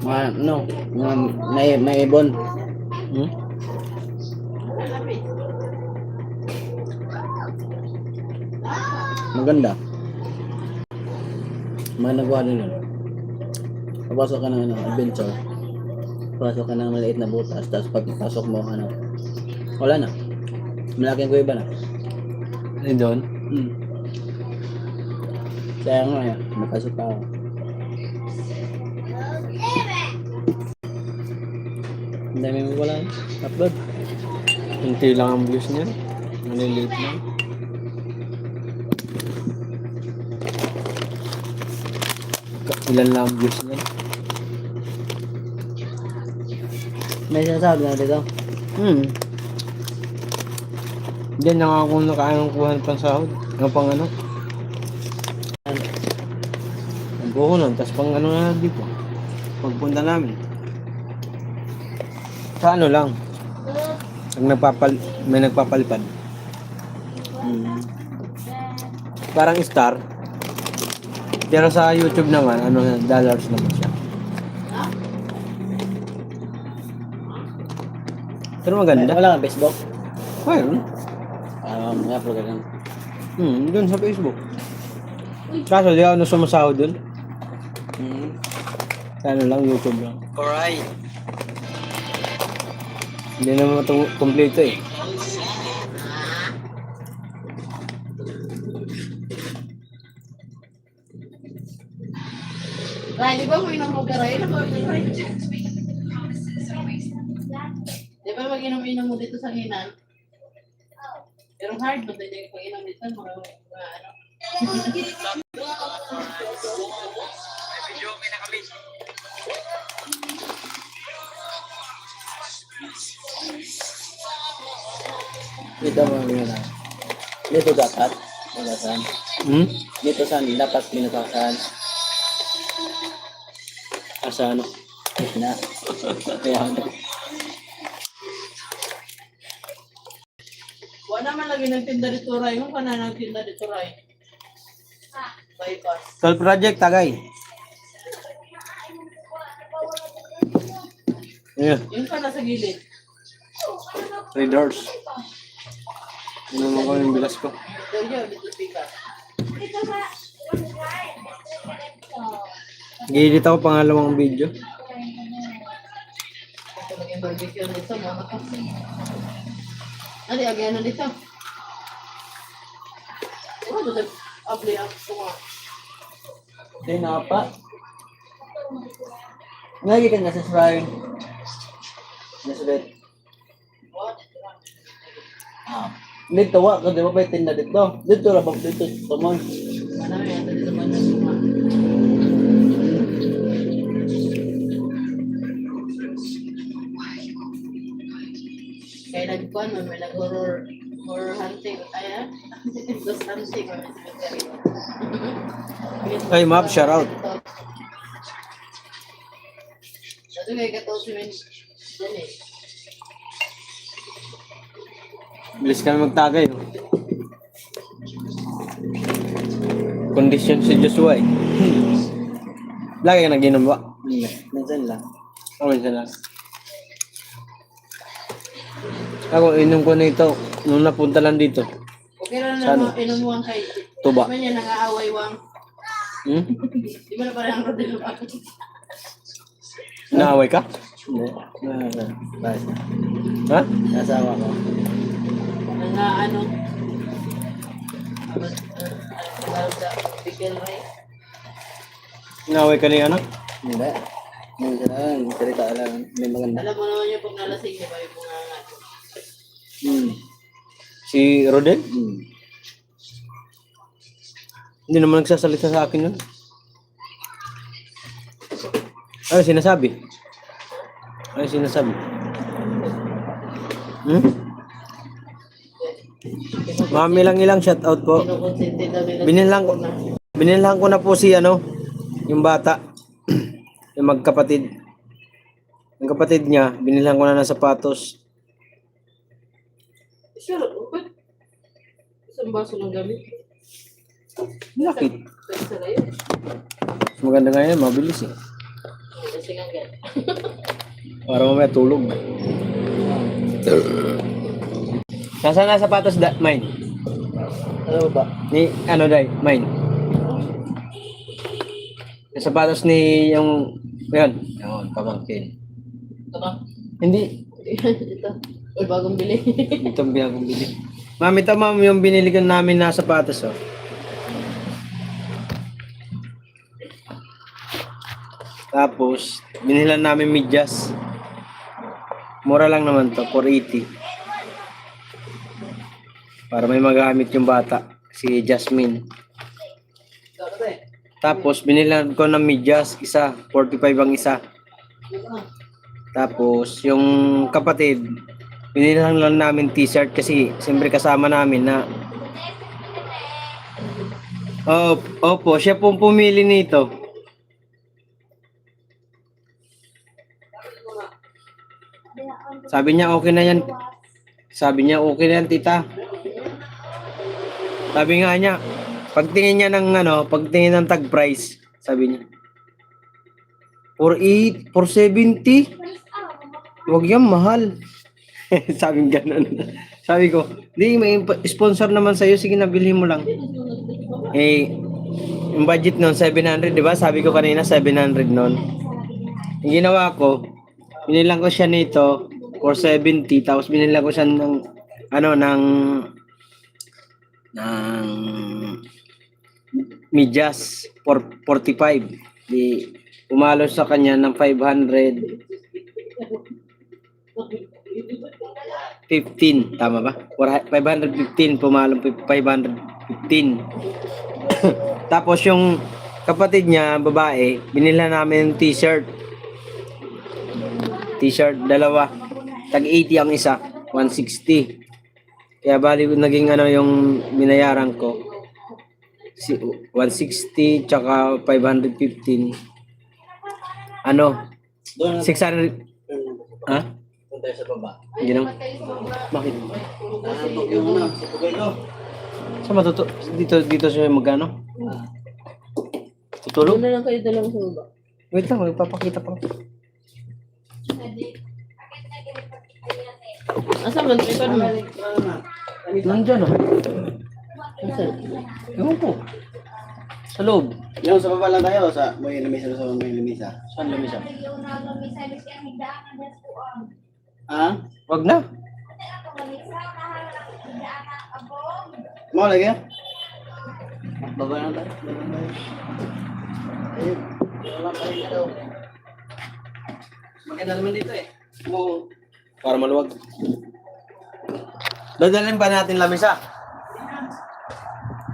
Mga, ano, mga may ibon. Hmm? Maganda. Mga nagawa din yun. Papasok ka ng ano, adventure. Papasok ka ng maliit na butas. Tapos pagpasok mo, ano, wala na. Malaking kuweba na. Ano doon? Kaya nga, napasok pa ako. Ang dami mo wala upload. Kunti lang ang views niya. Maliliit lang. Ilan lang ang views niya. May sinasabi na dito. Diyan na nga ako nakaanong kuha ng pansahod. Ang pang ano. Ang buko nun. Tapos pang ano na dito. Pagpunta namin. Sa ano lang. May nagpapalipad. Parang star. Pero sa YouTube naman, ano, dollars naman siya. Pero maganda. Wala kang Facebook? Mayroon. Upload ka lang. Doon sa Facebook. Kaso di ako sumasahod doon. Ano lang, YouTube lang. Alright. Hindi naman ito kompleto eh. Ray, di ba mag-inom mo ka, Ray? Di ba mag-inom mo dito sa hinan? Pero hard mo din yung pag-inom dito, mga ano. Dito mo na. Dito dapat. Binasan. Dito saan dapat binasan. Asa ano? Na. Kaya ano. Wala naman lagi nagtinda dito, Ray. Kung ka na nagtinda dito, Ray. Bypass. Soul project, tagay. Yeah, Yung ka na sa gilid. 3 doors. Ano naman ko yung bilas ko. Doon yun, dito speaker. Gilit ako pangalawang video. Ito lagi barbecue dito, mga kasi. Ano, agyan na dito. Ano, dito, abli up ko nga. Hindi na pa. Lagi ka nasa shrine. Nasa bed. What? Dito wa ka di ba may tinda dito? Dito ra ba dito tumon. Ano yan, dito man na suma. Kaya nagkuhan mo, may nag-horror hunting. Ay, ghost hunting. Ay, map, shout out. Ito kaya katong si Min. Yan eh. Bilis kami magtagay. No? Condition si Joshua eh. Lagi ka nag-inom ba? Hindi, minsan lang. Okay, sana. Ako, inom ko na ito. Nung napunta lang dito. Okay lang Saan? na inumuhan kay. Tuba. Di ba niya nang-aaway wang? Di ba na parang Rodel ako? Naaway ka? Hindi. Basta. Ha? Nasawa ko. Nang-ano? Bigel Ray. Naaway ka ni anak? Hindi. Minsan lang, cerita lang. May maganda. Alam mo naman yung pag nalasing, di ba yung mga nga. Si Rodel? Hmm. Hindi naman nagsasalita sa akin nun. Ano sinasabi? Ano sinasabi? Mami lang ilang shoutout po. Kinukonsente daw nila. Binilhan ko na po si ano, yung bata. Yung magkapatid. Yung kapatid niya, binilhan ko na ng sapatos. Sure, okay. Isang baso ng gamit. Bakit? Pwede sa layo. Maganda nga yan, mabilis eh. Kasi nga gan. Para mamaya tulog. Nasaan na sapatos mine? Ano ba? Ni ano dai, mine. Yung sapatos ni yung yun. Yun, pamangkin. Ito ba? Hindi. Ito. Uy, bagong bili. Itong binagong bili. Ma'am, ito ma'am yung binili ko namin na sapatos oh. Tapos, binilan namin medyas. Mura lang naman to, 480. Para may magamit yung bata, si Jasmine. Tapos, binilan ko ng medyas, isa, 45 ang isa. Tapos, yung kapatid, binilan lang namin t-shirt kasi siyempre kasama namin na opo, siya pong pumili nito. Sabi niya okay na yan. Sabi niya okay na yan, tita. Sabi nga niya, pagtingin niya ng pagtingin ng tag price, sabi niya 480, 470. Wag yan, mahal. Sabi ganun. Sabi ko, di may sponsor naman sa'yo, sige na, bilhin mo lang. Eh, yung budget noon 700, di ba? Sabi ko kanina 700 noon. Yung ginawa ko, binilang ko siya nito 470, tapos binilang ko siya ng medyas 45. Di umalo sa kanya ng 515, tama ba? 515, pumalo 515. Tapos yung kapatid niya, babae, binila namin ng t-shirt. T-shirt, dalawa. Tag 80 ang isa, 160. Kaya bali naging yung binayaran ko. 160 tsaka 515. 600. Ha? Punta sa baba. Ginaw? Bakit? Yung sa pugay ko. Sa matuto dito siya magano? Tutulog? Doon na lang kayo dalawa sa baba. Wait lang, magpapakita pa. Asa man tripod mo? Nandiyan ah. Asa? Ewan ko. Sa loob. Yung sa baba lang tayo, sa may lamisa sa may lamisa. Saan lamisa? Ah? Wag na. Mau lagi ya? Baba lang tayo. Ayun. Wala pa rin daw. Maganda naman dito eh. Oo. Para maluwag. Dadalhin pa natin lamisa.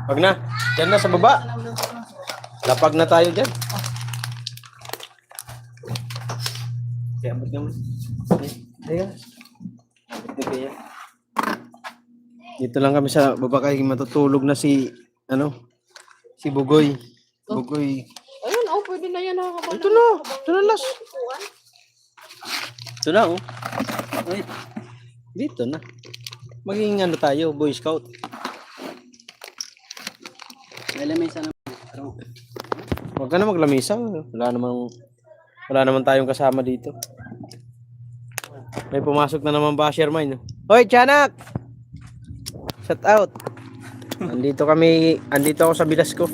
Wag na. Diyan na sa baba. Lapag na tayo dyan. Kaya ba't naman? Dito lang kami sa baba kay matutulog na si Bugoy. Bugoy. Ayun, pwede na yan. Ito na last. Ito na oh. Wait. Dito na. Maging tayo, Boy Scout. May lamisa naman. Huwag ka na maglamisa. Wala naman tayong kasama dito. May pumasok na naman basher mine. Hoy, Tiyanak! Shout out. Andito ako sa Bilasco.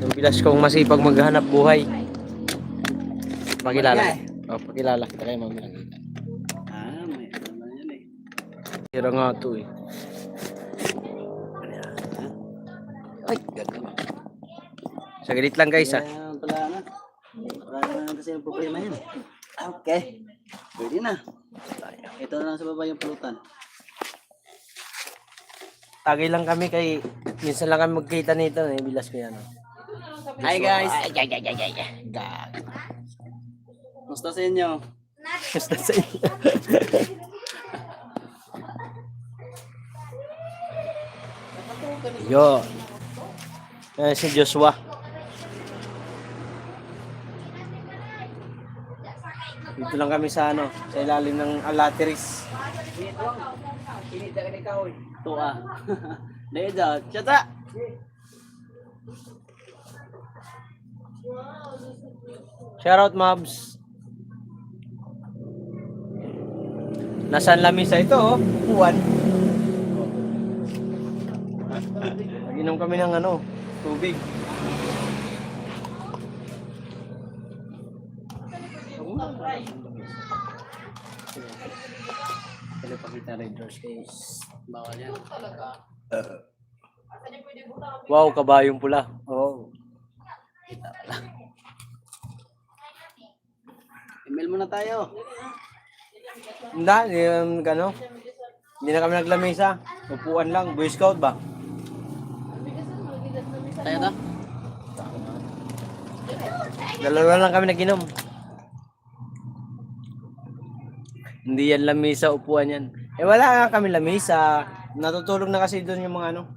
Yung Bilasco masipag maghanap buhay. Pakilala. Pakilala kita kay Mami. May ano naman yan eh. Tira nga to eh. Ay, gagawin. Saglit lang guys ha. Kaya pala na. Wala naman kasi yung problema yan. Okay. Pwede na. Ito na lang sa baba yung pulutan. Tagay lang kami kay minsan lang kami magkita nito eh. Bilas ko yan. Hi guys! Ay. Musta sa inyo? Basta sa inyo. Yo. Si Joshua. Dito lang kami sa sa ilalim ng alateris. Tua. Dahil daw. Chata! Shoutout, Mabs. Nasaan lamisa ito, oh? Uwan. Nag-inom kami ng ano, tubig. Kaya pakita rin doors case. Bawal yan. Talaga. Asa niya pwede buta? Wow, kabayong pula. Oh. Email muna tayo. Hindi, ano? Hindi na kami naglamesa. Upuan lang. Boy Scout ba? Tayo to? Dalawa lang kami nag-inom. Hindi yan lamesa, upuan yan. Eh wala nga kami lamesa. Natutulog na kasi doon yung mga ano.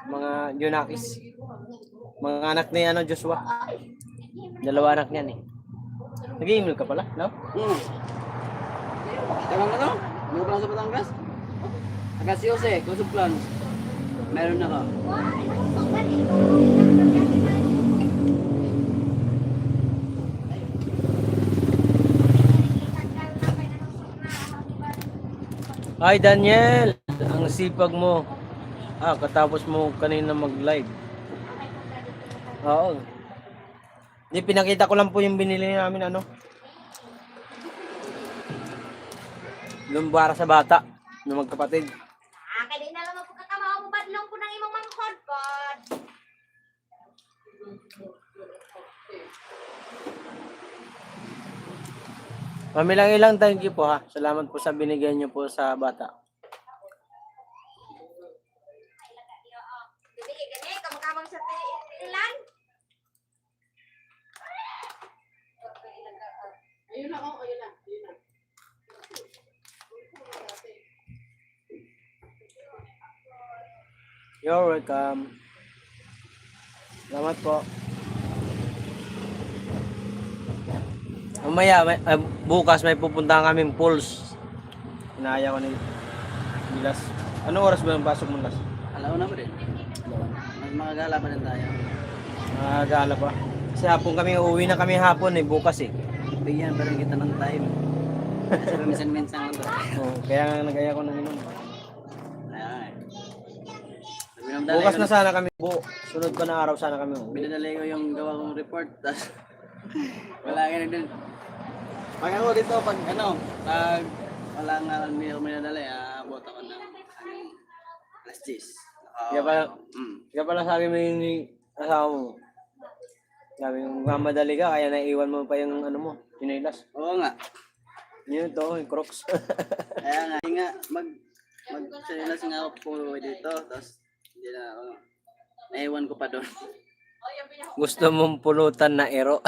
Mga Junakis. Mga anak ni ano, Joshua. Dalawa anak niyan eh. Nag-email ka pala, no? Tama na to? Ano pa lang sa Batangas? Agad si Jose, kusog plan. Meron na ka. Hi Daniel! Ang sipag mo. Katapos mo kanina mag-live. Oo. Hindi, pinakita ko lang po yung binili namin ano. Yung para sa bata. Yung magkapatid. Kaya na lang magpagkakamaw mo badlong ko ng imong manghod pod. Mamilang-ilang thank you po ha. Salamat po sa binigay niyo po sa bata. Dili gani kamkamang sa ilan. Ayun na, oh, ayun na. Ayun na. You're welcome. Salamat po. Mamaya, bukas may pupuntahan kaming pools. Inaya ko ni Las. Anong oras ba yung pasok mo, Las? Alaw na mo rin. Mas makagala pa rin tayo. Gala pa. Kasi hapon kami, uuwi na kami hapon bukas eh. Bigyan pa rin kita ng time. Kasi minsan-minsan lang to. Kaya nga nagaya ko ng inom. Ayan. Bukas na sana kami. Sunod pa na araw sana kami. Binadali ko yung gawa kong report. Tapos wala ka na dun. Pag ako dito, pag wala nga hindi ako minadali, abot ako ng alas 10. Kaya pala sabi mo yung asawa mo. Sabi mo, mamadali ka, kaya naiiwan mo pa yung ano mo, pinilas. Oo nga. Yun to, yung Crocs. Kaya nga, mag-sinilas nga ako po dito. Tapos hindi na ako. Naiwan ko pa doon. Gusto mong pulutan na ero.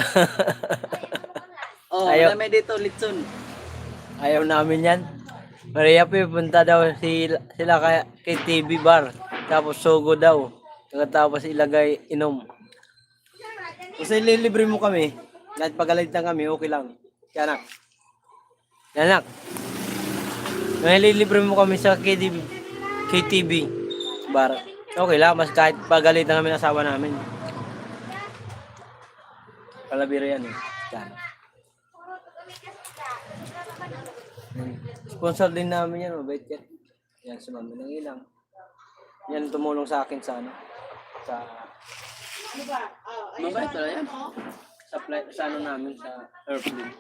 Ayaw. May dito, litson. Ayaw namin yan. Maria, punta daw sila kay TV bar. Tapos sugo daw. Tapos ilagay inom. Kasi lilibre mo kami. Kahit pagalitan kami, okay lang. Yanak. Yanak. Lilibre mo kami sa KTV bar. Okay lang. Mas kahit pagalitan kami ng asawa namin. Kalabiro yan eh. Yanak. Sponsor din namin yan, mabait yan. Yan, si Mami ng ilang. Yan tumulong sa akin sa ano. Sa Mabait pala yan. supply sa ano namin sa airplane.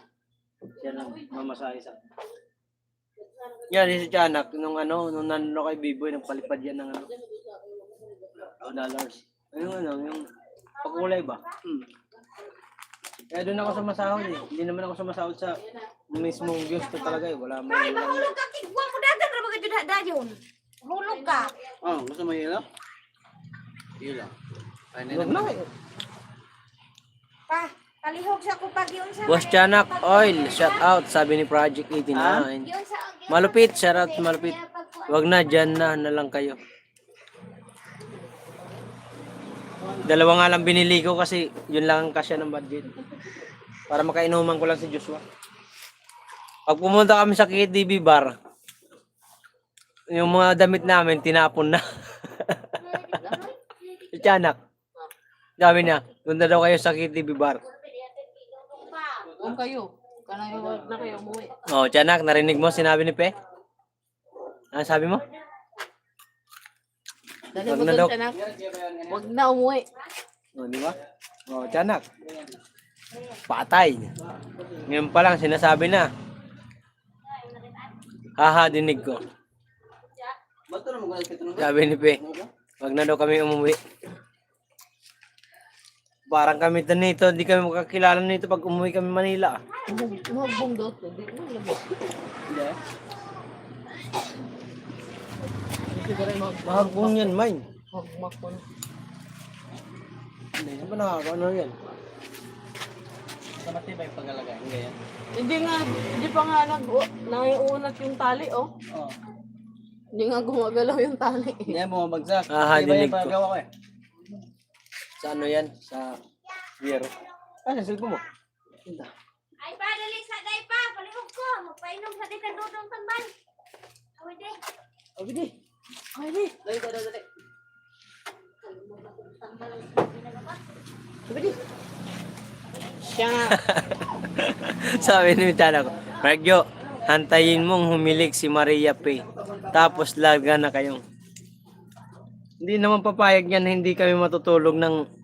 Yan ang mamasahe sa. Yan si Tianak nung nandun kay Biboy nagpalipad yan ng dollars. Yung pakulay ba? Kaya doon ako sumasahod eh. Hindi naman ako sumasahod sa mismong gusto talaga eh. Wala mo. Ay mahulog ka tigwa mo dagan ra mga jud dayon. Hulog ka. Gusto mo hilo? Hilo. Huwag na eh. Pa, palihog sa ko pag yun sa. Boss Tianak Oil, shout out sabi ni Project 89. Yun sa Malupit, shout out malupit. Wag na, dyan na lang kayo. Dalawa nga lang binili ko kasi yun lang ang kasya ng budget. Para makainuman ko lang si Joshua. Pag pumunta kami sa KTV bar, yung mga damit namin tinapon na. Si Tianak. Sabi niya, punta daw kayo sa KTV bar. Kung kayo. Kanang wag na kayo umuwi. Oh, tiyanak, narinig mo sinabi ni Pe? Ano sabi mo? Dali Wag mo na, doon, Dok. Tiyanak. Wag na umuwi. Oh, di ba? Oh, tiyanak. Patay. Ngayon pa lang, sinasabi na. Haha, dinig ko. Ba't ito naman kung Sabi ni Pe, wag na daw kami umuwi. Parang kami nito, hindi kami makakilala nito pag umuwi kami Manila. Magbong daw to. Di mo labas. Hindi. Hindi ba rin Mahagbong yan, May. magmakon. Hindi ba nakakano yan? Sa matibay yung paglalagay. Ganyan. Hindi pa nga nangiunat yung tali, oh. Oo. Hindi nga gumagalaw yung tali. Hindi yan bumabagsak. Ah, Matibay dinig yung ko. paggawa ko eh. Sa ano yan? Sa Yero. Ah, sa cellphone mo? Ay pa, dali sa day pa. Palihog ko. Magpainom sa day kanudong tambal. Away day. Sabi di. Ay, di. Dali. Sabi di. Siya nga. Sabi ni Tana ko, Margyo, hantayin mong humilik si Maria Pay. Tapos laga na kayong. Hindi naman papayag yan na hindi kami matutulog ng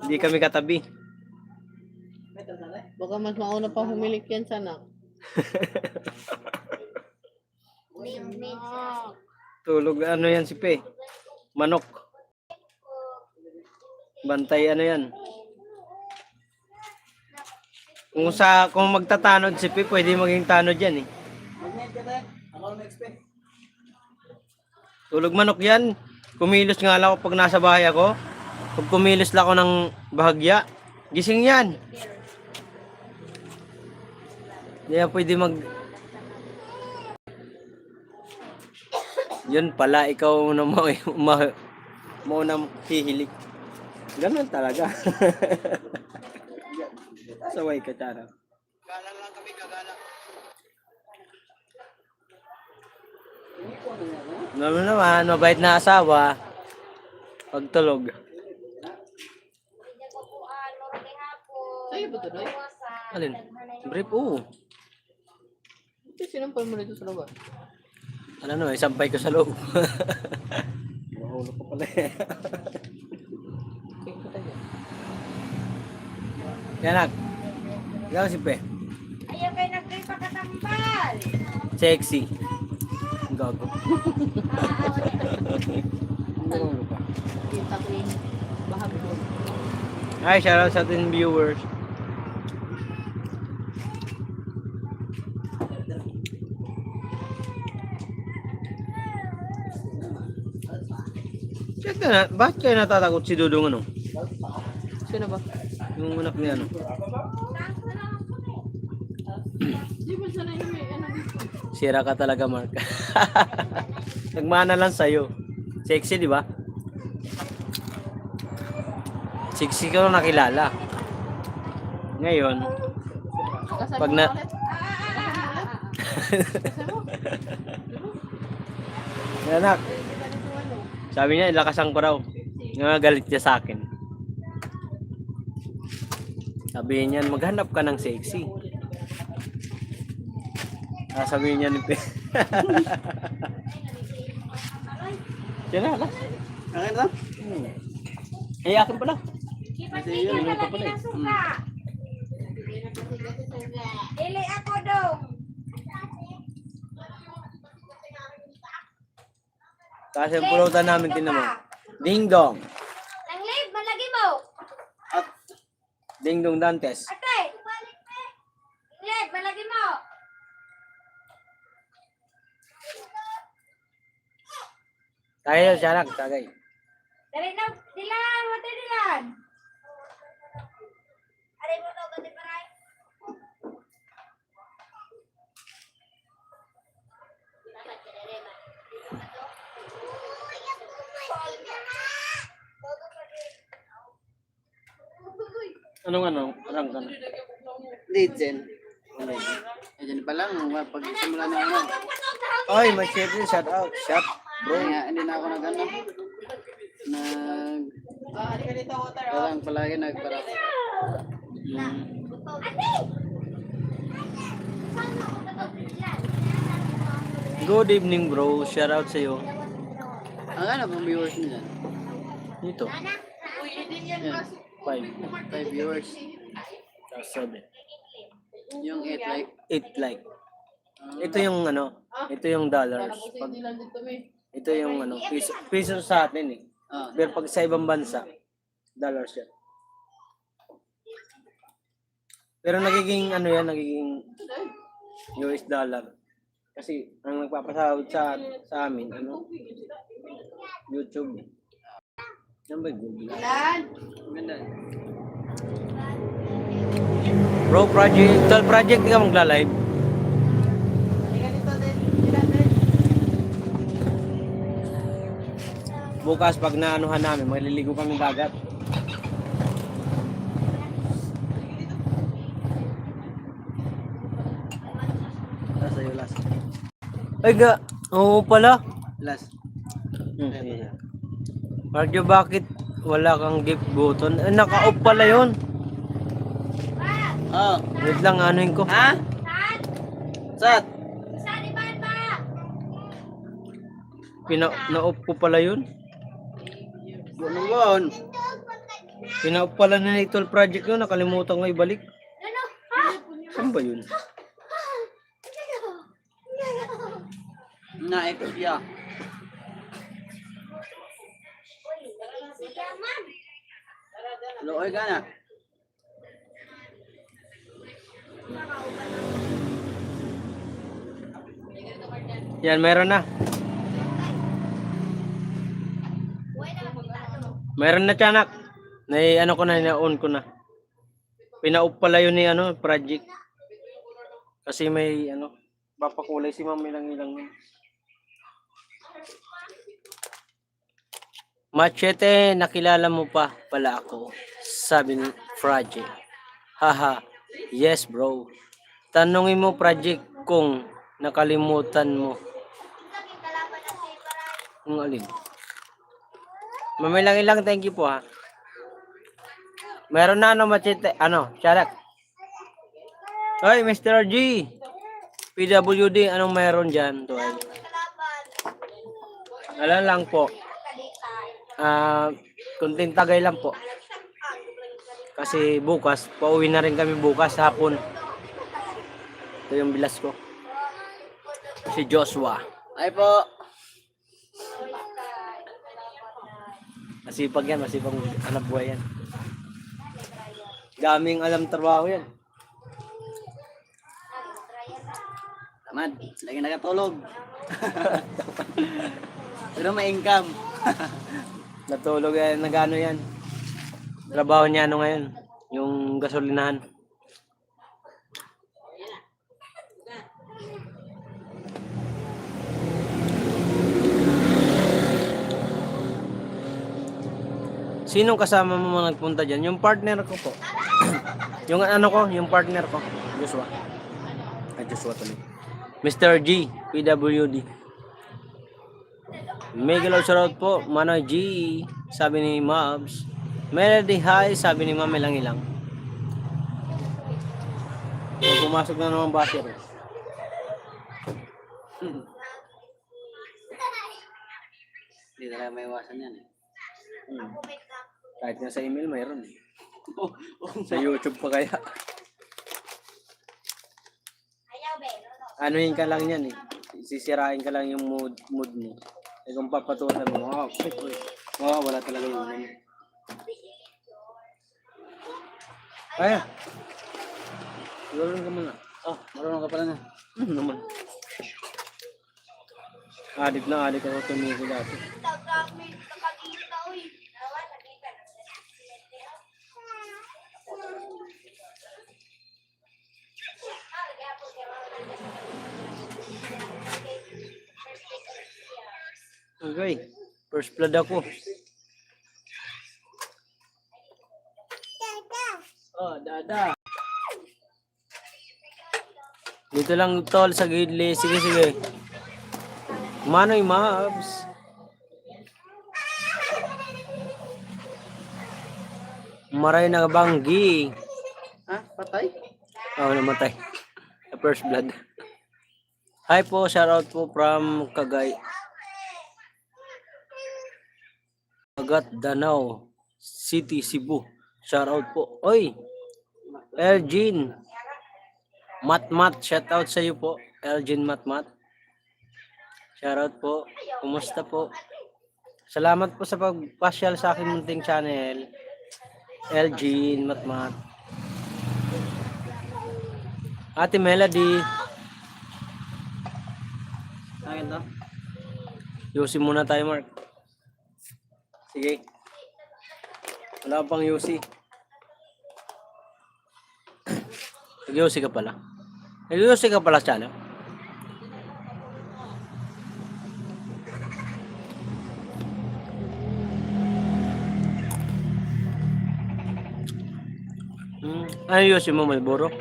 hindi kami katabi. Baka mas mauna pa humilik yan sana. Tulog ano yan si Pe? Manok. Bantay ano yan? Kung magtatanod si Pe, pwede maging tanod yan eh. Magnet ka tayo. Ako ang expect. Tulog manok yan. Kumilos nga lang ako pag nasa bahay ako. Pag kumilos lang ako ng bahagya, gising yan. Hindi yan pwede mag... Yun pala, ikaw na maunang hihilik. Ganun talaga. Saway ka, Tara. Gala lang kami, kagala. Naman naman, mabait na asawa. Pagtulog. Sa'yo ba ito, Doy? Alin? Brief, oo. Ito, sinampal mo dito sa lugar. Ano sampay ko sa loob. Mahulog ko pala eh. Okay, ko tayo. Yanak. Ikaw si Pe. Ayaw kayo nagkay pagkatambal. Sexy. Gago. Kita ko yung bahag doon. Hi, shoutout sa ating viewers. Check na, bakit kayo natatakot si Dudong ano? Sino ba? Yung anak niya ano? Di ba sana yung may ano dito? Sira ka talaga, Mark. Nagmana lang sa'yo. Sexy, di ba? Sexy ka nung nakilala. Ngayon, Kasama Pag mo na- ulit? Kasama mo? anak, sabi niya, ilakasan ko raw. Galit niya sa akin. Sabi niya, maghanap ka ng sexy. Sabi niya ni Pe. Yan na, alas. Akin lang? Eh, akin pala. Kipag-tigil na lagi ng suka. Dili ako dong. Kasi ang pulutan namin tinamo. Ding dong. Nang live, malagi mo. At Ding dong Dantes. Ate. Live, malagi mo. Kaya siya lang, tagay. Dari na, dilan, wate dilan. Aray mo daw, gati paray. Anong rang ka na? Legend. Legend pa lang. Pag simula na ano. Oy, may chef din, shout out. Shop, bro. Hindi na ako nag-ano. Kailang palagi nagpara. Good evening, bro. Shout out sa'yo. Ang ano pang viewers nila? Dito. Uy, hindi yan Yan. mas. 5 viewers. 7. Yung 8 like. 8 like. Ito yung ano, ito yung dollars. Kasi Pag, hindi lang dito may. ito yung ano, piso sa atin eh. Ah, Pero pag sa ibang bansa, dollars yan. Pero nagiging ano yan, nagiging US dollar. Kasi ang nagpapasahod sa amin, ano, YouTube. Yan ba yung Google? Yan. ganda. Bro, project di ka magla-live. Halika dito din. Sila din. Bukas pag naanuhan namin, maliligo kami dagat. Last sa'yo, last. Ay ga, oo pala. Last. Marjo, bakit wala kang gift button? Eh, naka-off pala yun. Oh. Wait lang, anuin ko. Ha? Sat? Na-off ko pala yun. Bunong. Pina-off pala na Little Project yun. Nakalimutan ko ibalik. Saan ba yun? Na ya. Looy ka na. Yan, meron na. Meron na, tiyanak. Ano ko na, na-on ko na. Pina-off pala yun ni ano, project. Kasi may ano, papakulay si ma'am ilang-ilang. Machete, nakilala mo pa pala ako. Sabi ni Project. Haha, yes bro. Tanungin mo Project kung nakalimutan mo. Ang alin? Mamilang ilang, thank you po ha. Meron na ano Machete, ano, sharak. Hoy, Mr. G. PWD, anong meron dyan? Tuwal. Alam lang po. Kunting tagay lang po. Kasi bukas, pauwi na rin kami bukas hapon. Ito yung bilas ko. Si Joshua. Ay po. Masipag yan, masipag anak buhay yan. Daming alam trabaho yan. Tamad. Lagi nakatulog. Pero may income. Natulog yan, nagano yan. Trabaho niya ano ngayon, yung gasolinahan. Sinong kasama mo nagpunta dyan? Yung partner ko po. Yung ano ko, yung partner ko. Joshua. Ay, Joshua tuloy. Mr. G, PWD. Mega love shoutout po, Manoy G, sabi ni Mabs. Melody hi, sabi ni Mami lang ilang. So, pumasok na naman basher. Hindi talaga may iwasan yan eh. Kahit nga sa email mayroon eh. Sa YouTube pa kaya. Anuhin ka lang yan eh. Sisirain ka lang yung mood mo. Eh kung papatulan mo, wala talaga yung ano. Kaya. Marunong ka muna. Oh, marunong ka pala na. Naman. Adik na adik ako tumigil dati. Okay. First blood ako. Oh, dada. Dito lang tol sa gidli. Sige, sige. Manoy Mabs. Maray na banggi. Ha? Patay? Oo, namatay. The first blood. Hi po, shoutout po from Kagat Danau City, Cebu. Shoutout po. Oy, Elgin Matmat, shoutout sa iyo po. Elgin Matmat. Shoutout po. Kumusta po? Salamat po sa pagpasyal sa aking munting channel. Elgin Matmat. Ate Melody. Akin to? Yusi muna tayo, Mark. Sige. Wala pang Yusi. Nag-Yusi ka pala. Nag-Yusi ka pala, Chalo. Ano Yusi mo, Malboro?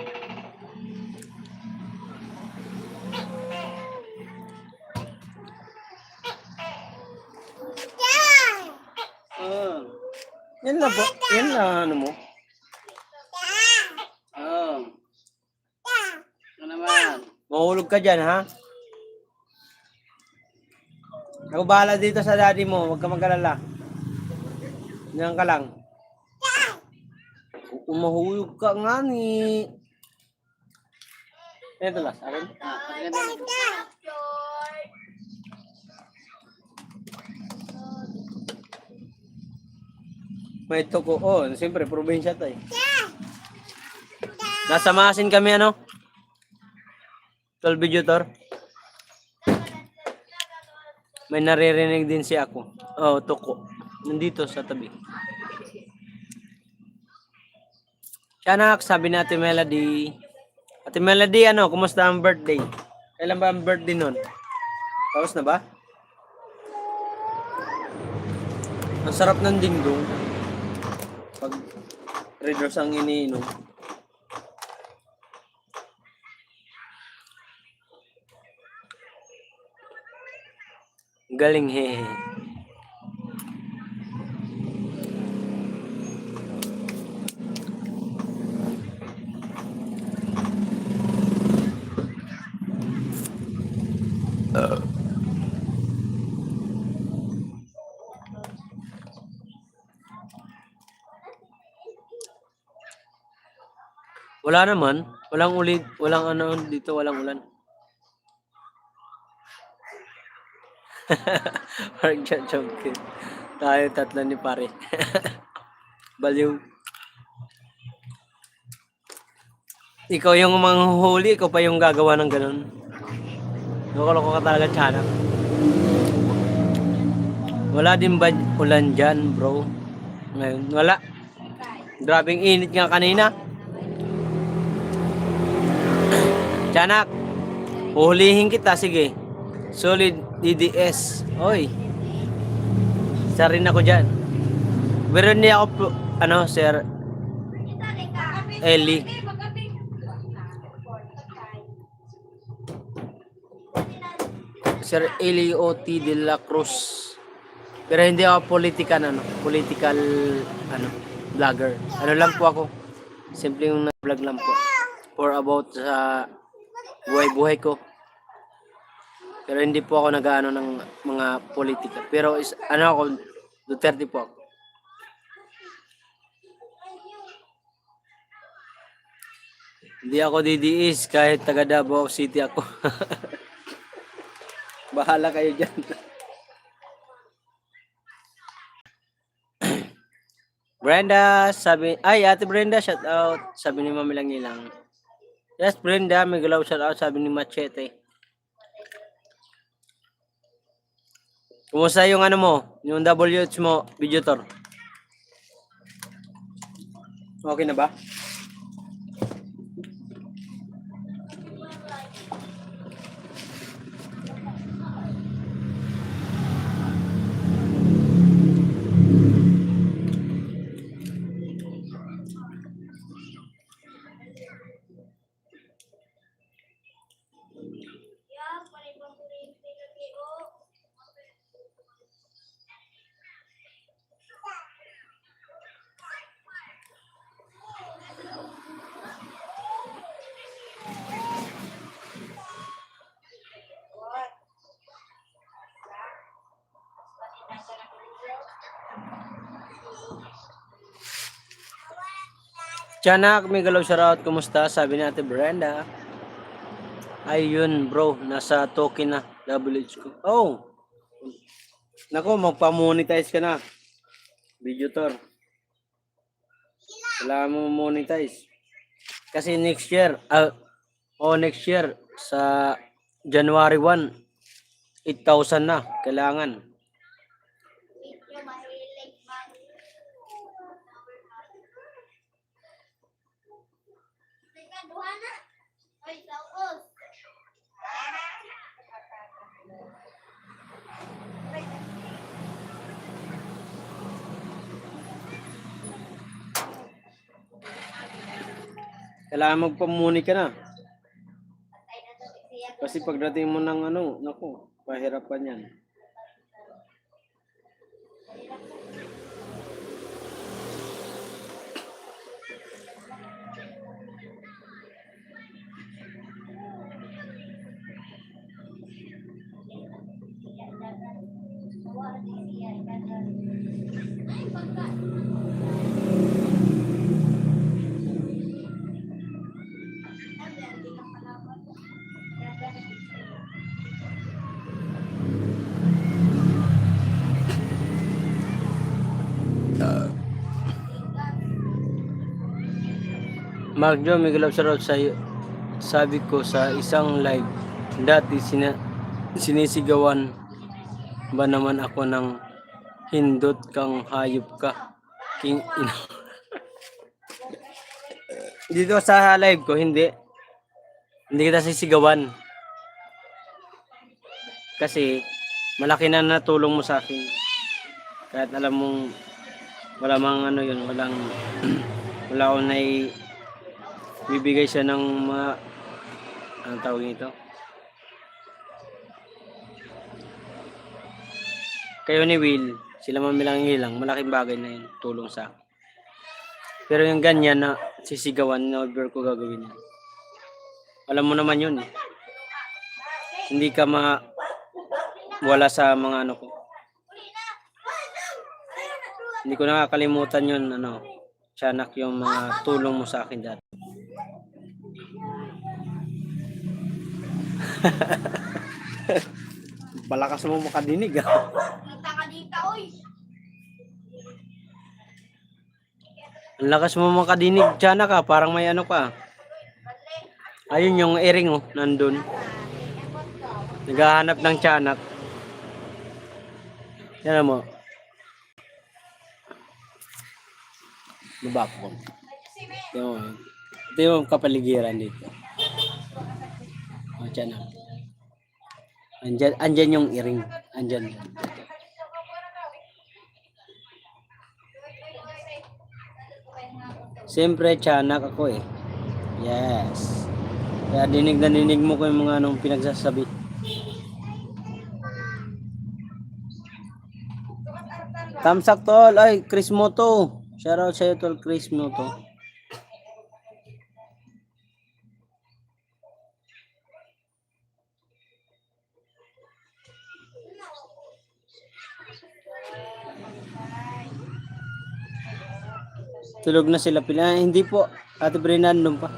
Oo. Yan lang po. Yan lang ano mo. Oo. Ano naman? Mahulog ka dyan, ha? Ako bahala dito sa daddy mo. Huwag ka mag-alala. Diyan ka lang. Kung mahulog ka nga ni... Ito lang, sa akin. Akin to. May tuko. Oh, siyempre, probinsya to eh. Nasa Masin kami, ano? Tol Videotor. May naririnig din si ako. Oh, tuko. Nandito sa tabi. Tiyanak, sabi ni Ate Melody. Ate Melody, ano? Kumusta ang birthday? Kailan ba ang birthday nun? Tapos na ba? Ang sarap ng dingdong. Pag Red Rose ang iniinom. Galing he. Wala naman. Walang ulit. Walang ano dito. Walang ulan. Parang joke. Tayo tatlo ni pare. Baliw. Ikaw yung manghuhuli. Ikaw pa yung gagawa ng ganun. Loko-loko ka talaga, Tiyanak. Wala din ba ulan dyan, bro? Ngayon, wala. Grabing init nga kanina. Tiyanak, uhulihin kita, sige. Solid DDS. Oy. Isa rin ako dyan. Pero hindi ako, ano, Sir Eli. Sir Eli O.T. de la Cruz. Pero hindi ako political, vlogger. Ano lang po ako. Simple yung vlog lang po. For about sa buhay-buhay ko. Pero hindi po ako nag-ano ng mga politika. Pero ako, Duterte po ako. Hindi ako DDS kahit taga Davao City ako. Bahala kayo dyan. Brenda, Ate Brenda, shout out. Sabi ni Mami lang nilang. Yes, Brenda, may galaw shout out, sabi ni Machete. Kumusta yung ano mo? Yung WH mo, Videotor? Okay na ba? Tiyanak, may galaw shoutout. Kumusta? Sabi ni Ate Brenda. Ayun bro, nasa token na. WH ko. Oh! Nako, magpa-monetize ka na. Video Tor. Kailangan mo monetize. Kasi next year, next year, sa January 1, 8,000 na. Kailangan. Medyo mahilig mag... Teka, duha na. Ay, saos. Kailangan magpamuni ka na. Patay na to siya. Kasi pagdating mo ng naku, pahirapan yan. Ay, bangga. Sabi, hindi ka palaban. Mark Joe, may galaw shoutout sa iyo. Sabi ko sa isang live, dati sinisigawan ba naman ako ng hindot kang hayop ka, king ina. Dito sa live ko, hindi kita sisigawan. Kasi malaki na natulong mo sa akin. Kahit alam mong wala mang yun, wala akong bibigay siya ng mga anong tawag nito. Kayo ni Will, sila mamilang ilang, malaking bagay na yun, tulong sa akin. Pero yung ganyan na sisigawan, never ko gagawin yan. Alam mo naman yun eh. Hindi ka wala sa mga ko. Hindi ko nakakalimutan yun, tiyanak, yung mga tulong mo sa akin dati. Balakas mo makadinig ah. Kita ka dito, oy. Ang lakas mo makadinig, tiyanak ah. Parang may ka. Ayun yung earring nandun. Naghahanap ng tiyanak. Yan mo. Baba ko. Ito yung kapaligiran dito. Tiyanak. Andyan yung earring. Andyan. Siyempre, tiyanak ako eh. Yes. Kaya dinig na dinig mo ko yung mga pinagsasabi. Tamsak tol. Ay, Chris Moto. Shoutout sa'yo tol, Chris Moto. Tulog na sila pila. Hindi po. Ate Brenan doon pa.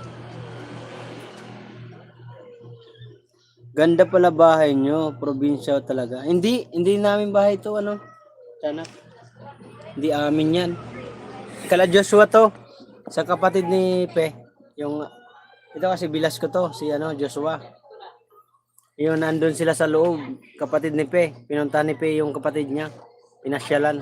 Ganda pala bahay nyo. Probinsya talaga. Hindi namin bahay ito. Tiyanak. Hindi amin yan. Kala Joshua to. Sa kapatid ni Pe. Ito kasi bilas ko to. Si Joshua. Yung nandun sila sa loob. Kapatid ni Pe. Pinunta ni Pe yung kapatid niya. Pinasyalan.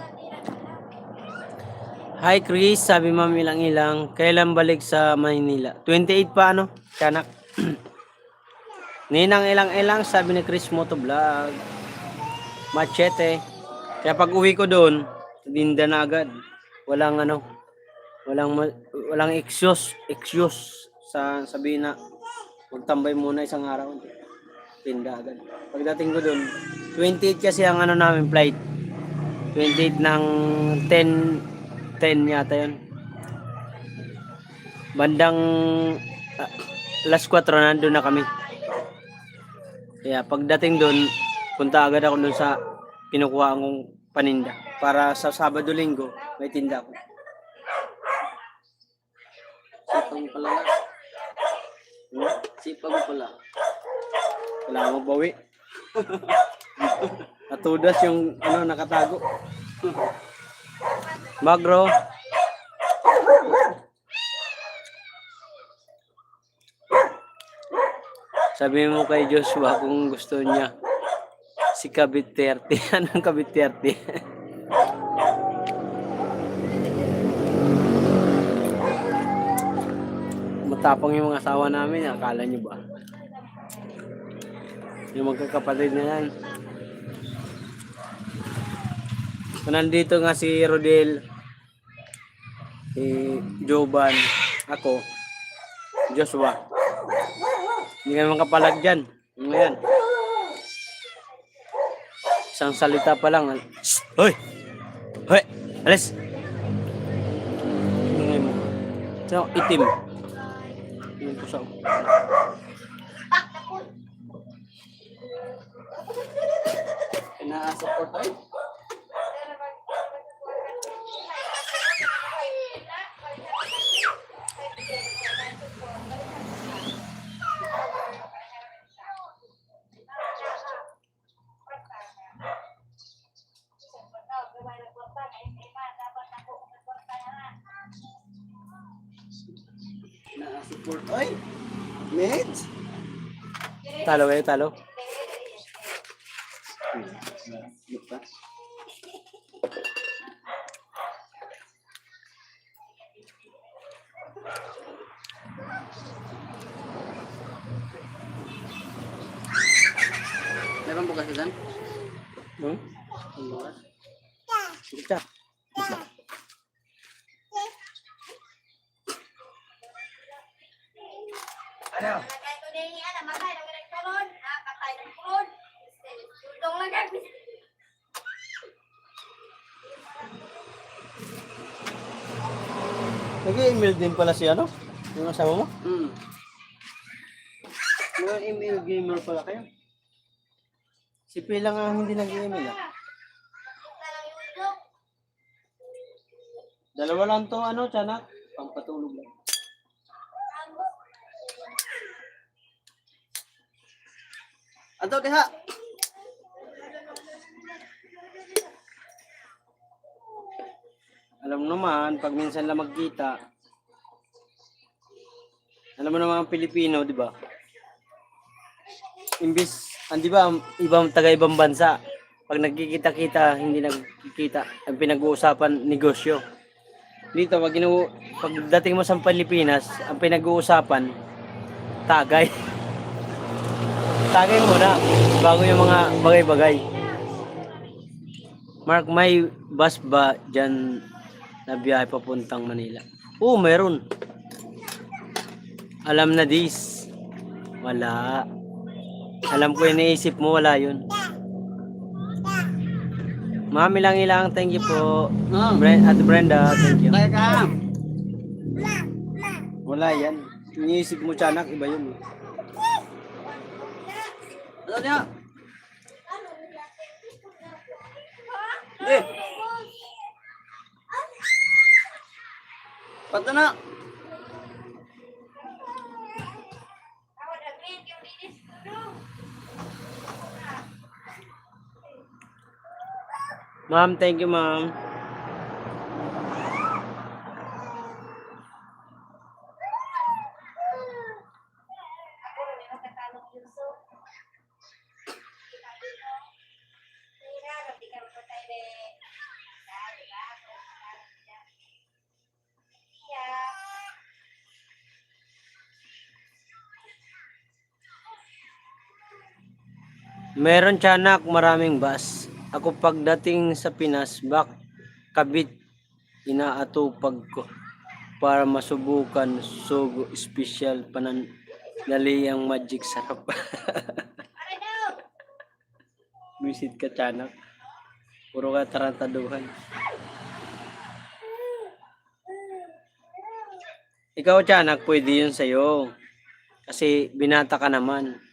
Hi Chris, sabi ma'am ilang. Kailan balik sa Maynila? 28 pa tiyanak. Ninang ilang, sabi ni Chris Moto Vlog. Machete. Kaya pag uwi ko doon, dinda na agad. Walang excuse sa sabihin na magtambay muna isang araw. Tinda agad. Pagdating ko doon, 28 kasi ang namin flight. 28 ng 10 yata yun. Bandang alas 4 nandun na kami. Kaya pagdating doon, punta agad ako doon sa kinukuha kong paninda. Para sa Sabado Linggo, may tinda ako. Sipag mo pala na. Sipag mo pala. Kailangan mo bawi. Natudas yung ano nakatago. Magro. Sabi mo kay Joshua kung gusto niya si Kabit 30. Anong Kabit 30? Matapang yung mga asawa namin, akala nyo ba? Yung magkakapatid na yan. So, nandito nga si Rodel, si Joban, ako, Joshua. Hindi ka naman kapalag dyan. Ano yan? Isang salita pa lang. Shh! Hoy! Hoy! Alis! Ingay mo. So, itim. Yung pusaw. Ina-support tayo. Na-support. Ay! Meds? Talo kayo, talo. Lupa. Meron bukas ka dyan? Hmm? Ang bukas? Kita. Ano? Lagay ko din ni ana matay ng elektron, katay ng kulod. Dudong lagay. Nag-email din pala si ano? Yung asawa mo? Mga email gamer pala kayo. Si P lang ang hindi nag-email ah. Dalawa lang to ano, tiyanak. Pampatulog lang. Ato diha. Alam mo naman, pag minsan lang magkita, alam mo naman ang Pilipino, di ba? Imbis, di ba, ibang taga-ibang bansa, pag nagkikita-kita, hindi nagkikita, ang pinag-uusapan, negosyo. Dito, pagdating mo sa Pilipinas, ang pinag-uusapan, tagay. Tagay muna, bago yung mga bagay-bagay. Mark, may bus ba dyan na biyahe papuntang Manila? Oo, meron. Alam na this. Wala. Alam ko yung naisip mo, wala yun. Mami lang ilang, thank you po. Ate Brenda, thank you. Kaya ka. Wala yan. Iniisip mo, tiyanak, iba yun. Ato diha. Eh. Pato na. Ma'am, thank you, ma'am. Meron tiyanak, maraming bus. Ako pagdating sa Pinas, Kabit, inaatupag ko para masubukan sugo special panandaliang magic sarap. Visit ka tiyanak. Puro ka tarantaduhan. Ikaw tiyanak, pwede yun sa'yo. Kasi binata ka naman.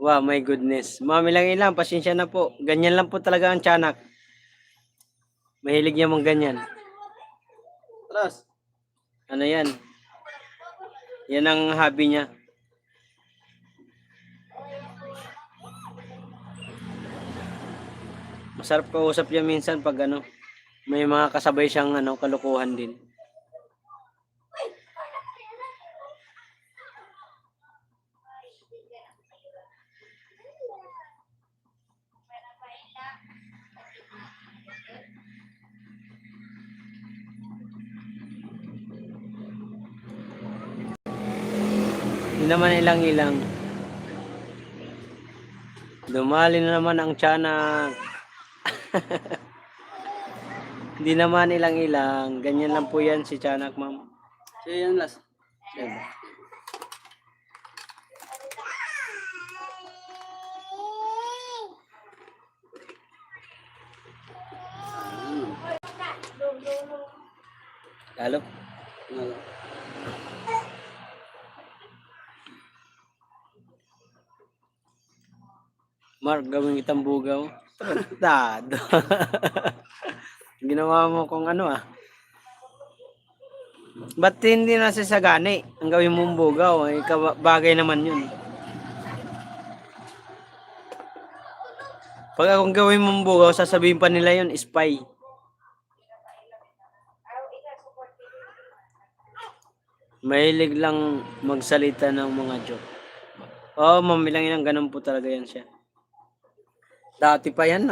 Wow, my goodness. Mami lang ilang, pasensya na po. Ganyan lang po talaga ang tiyanak. Mahilig niya mong ganyan. Tras. Ano yan? Yan ang hobby niya. Masarap kausap niya minsan pag ano, may mga kasabay siyang ano, kalukuhan din. Hindi naman ilang-ilang. Dumali na naman ang tiyanak. Hindi naman ilang-ilang. Ganyan lang po yan si tiyanak, ma'am. So yan last. Yan. Lalo? Ano? Mark, gawin kitang bugaw. Tado. Ginawa mo kung ano ah. Ba't hindi nasasagani? Ang gawin mong bugaw, ay bagay naman yun. Pag akong gawin mong bugaw, sasabihin pa nila yun, spy. Mahilig lang magsalita ng mga joke. Oo, mamilang ganun po talaga yan siya. Dati pa yan,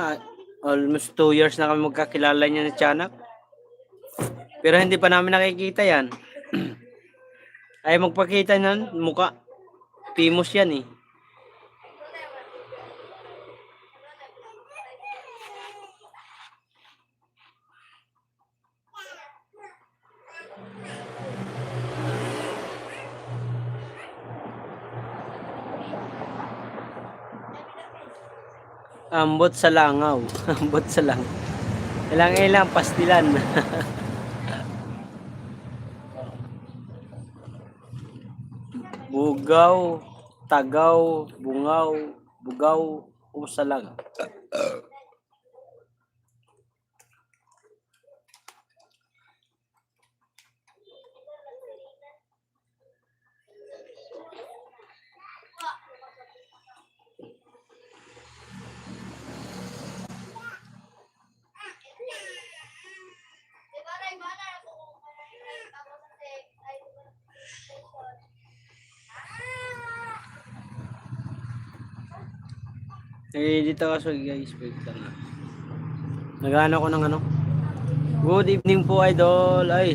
almost 2 years na kami magkakilala niya ni Tiyanak. Pero hindi pa namin nakikita yan. Ay magpakita niyan, muka. Famous yan eh. Ambot sa langaw. Ambot sa lang. Ilang pastilan. Bugaw, tagaw, bungaw, bugaw, usalang. Eh, dito ka guys, wait lang. Nagano ko ng ano. Good evening po idol. Ay,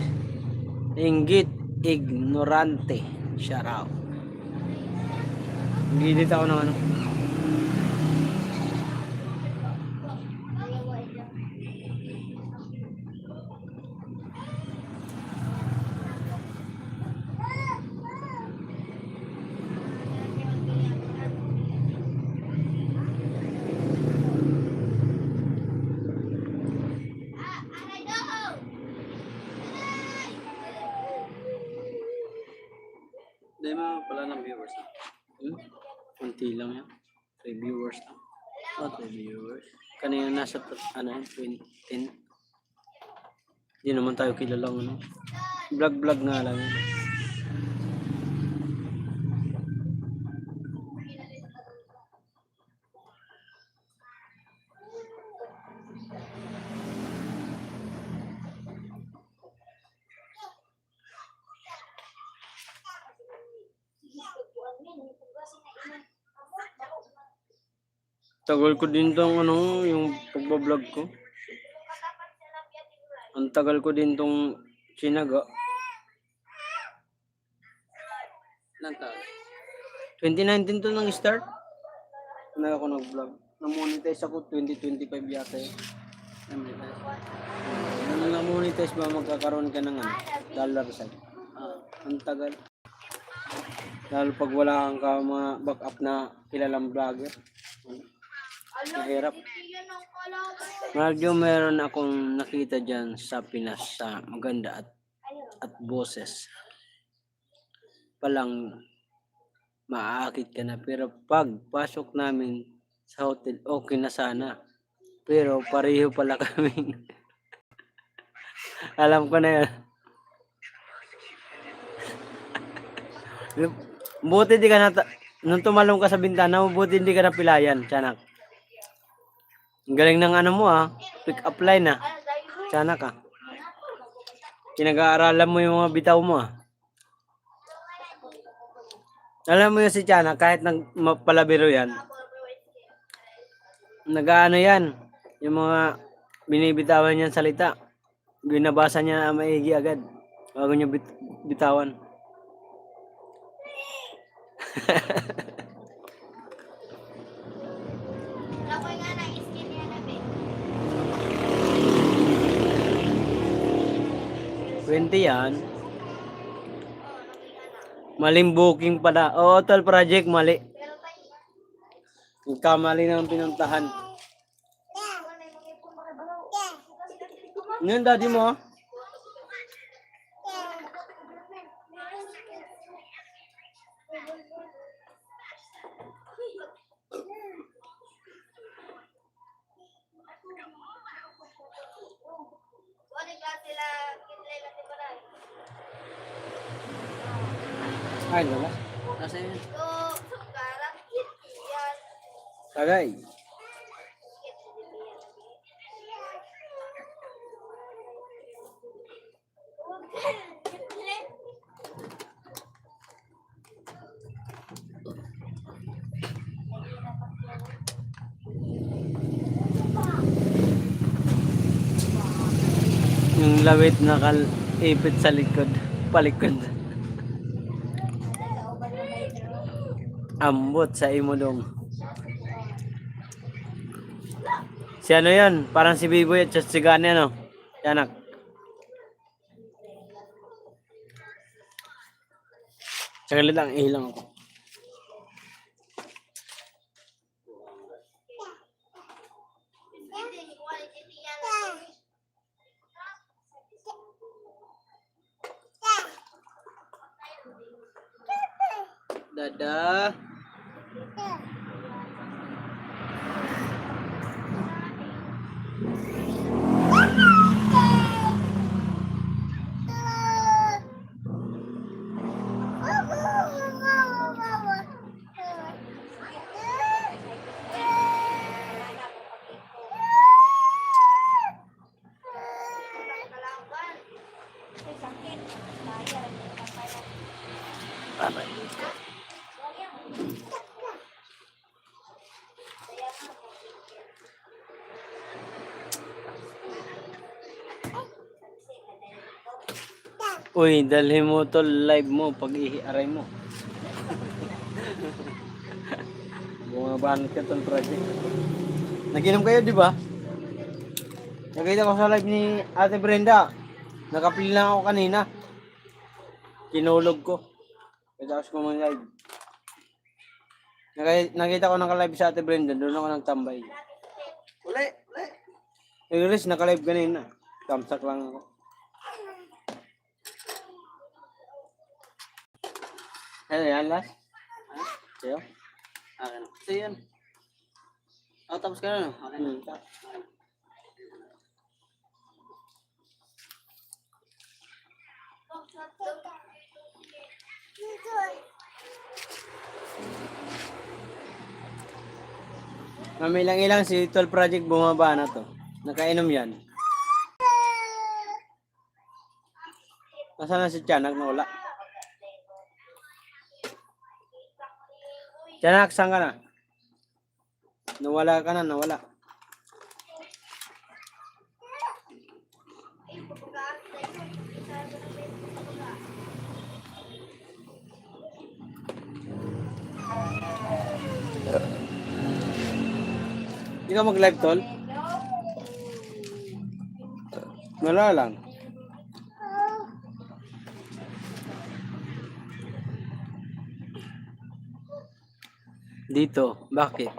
inggit, ignorante. Shout out. Nag-edit ako ng ano. Hindi mo pala ng viewers. Kunti lang yan. 3 viewers lang. Oh, 3 viewers. Kanina nasa ano, 20. Hindi naman tayo kilalang ano. Vlog nga lang. Tagal ko din tong ano, yung pagbablog ko. Ang tagal ko din tong sinaga. Ilang taon? 2019 to nang start. Na ako nag-vlog. Na-monetize ako 2025 yata yun. Nung na-monetize ba magkakaroon ka ng ano, dollar sign? Ang tagal. Lalo pag wala kang mga backup na kilalang vlogger. Mahirap. Medyo meron akong nakita dyan sa Pinas sa maganda at boses. Palang maaakit ka na. Pero pag pasok namin sa hotel, okay na sana. Pero pareho pala kami. Alam ko na yan. Buti di ka nung tumalong ka sa bintana, buti hindi ka napilayan, tiyanak. Ang galing ng ano mo pick up line tiyanak Pinag-aaralan mo yung mga bitaw mo Alam mo yun si tiyanak, kahit palabiro yan, nag-ano yan, yung mga binibitawan niyang salita, binabasa niya na maigi agad, bago niya bitawan. Lakoy nga na, skin yan na, be. 20 yan. Maling booking pala. Oo, tol project, mali. Kamali ng pinuntahan. Ano yung daddy mo? Ay, wala. Nasa yun. Tagay. Yung lawit na ipit sa likod. Palikod. Ambot sa imodong. Si ano yan? Parang si Biboy at si Gani ano? Yanak. Saglit lang, ihilang ako. Dadah. Uy, dalhin mo to live mo pag ihiaray mo. Bumabanat ka tong project. Nag-inom kayo, di ba? Nakita ko sa live ni Ate Brenda. Nakapili lang ako kanina. Kinulog ko. Pagkatapos ko mga live. Nakita ko naka-live sa Ate Brenda. Doon ako nagtambay. Uli. English, naka-live kanina. Kamsak lang ako. Ano yan, last? Sa'yo? Akin. Ito yan. Tapos ka na, no? Akin. Mamilang-ilang si 12 Project bumaba na to. Nakainom yan. Nasaan na si Tiyanak? Nawala. Tiyanak, saan ka na? Nawala ka na, nawala. Hindi ka mag-live, tol? Wala lang. Dito, bakit?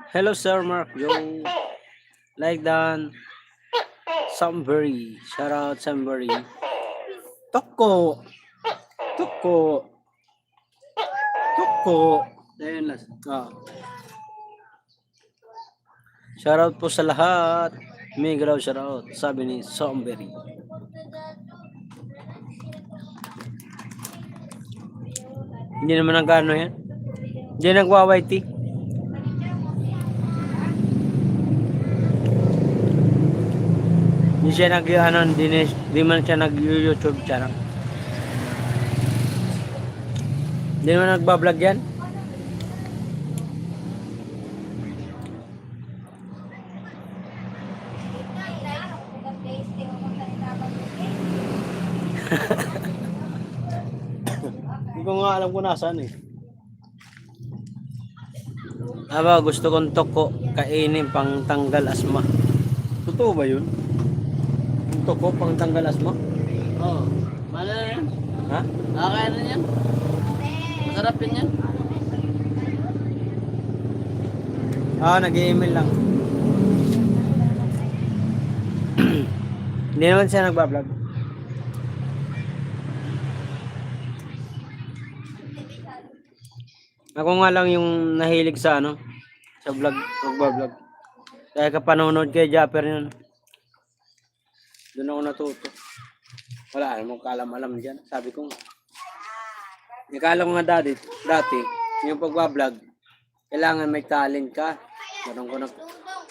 Hello, Sir Mark. Yo. Like that. Sambury. Shout out, Sambury. Toko. Toko. Toko. Ayun, last. Shout out po sa lahat. Mega raw shoutout, sabi ni Somberry. Hindi naman nagkano yan. Hindi nagwa-YT. Hindi siya di man siya nag-YouTube channel. Hindi naman nagbablog yan. Hindi ko nga alam kung nasaan eh. Aba, gusto kong toko kainin pang tanggal asma. Totoo ba yun? Yung toko pang tanggal asma? Oo. Mana na yan? Ha? Nakakaya na yan. Masarap yun yan. Nag-email lang. Hindi naman siya nagbablog. Ako nga lang yung nahilig sa sa vlog, magbablog. Dahil kapanonood kay Japper yun. Doon ako natuto. Wala namang kalam-alam dyan. Sabi ko, ikala ko nga dati, yung pagbablog, kailangan may talent ka.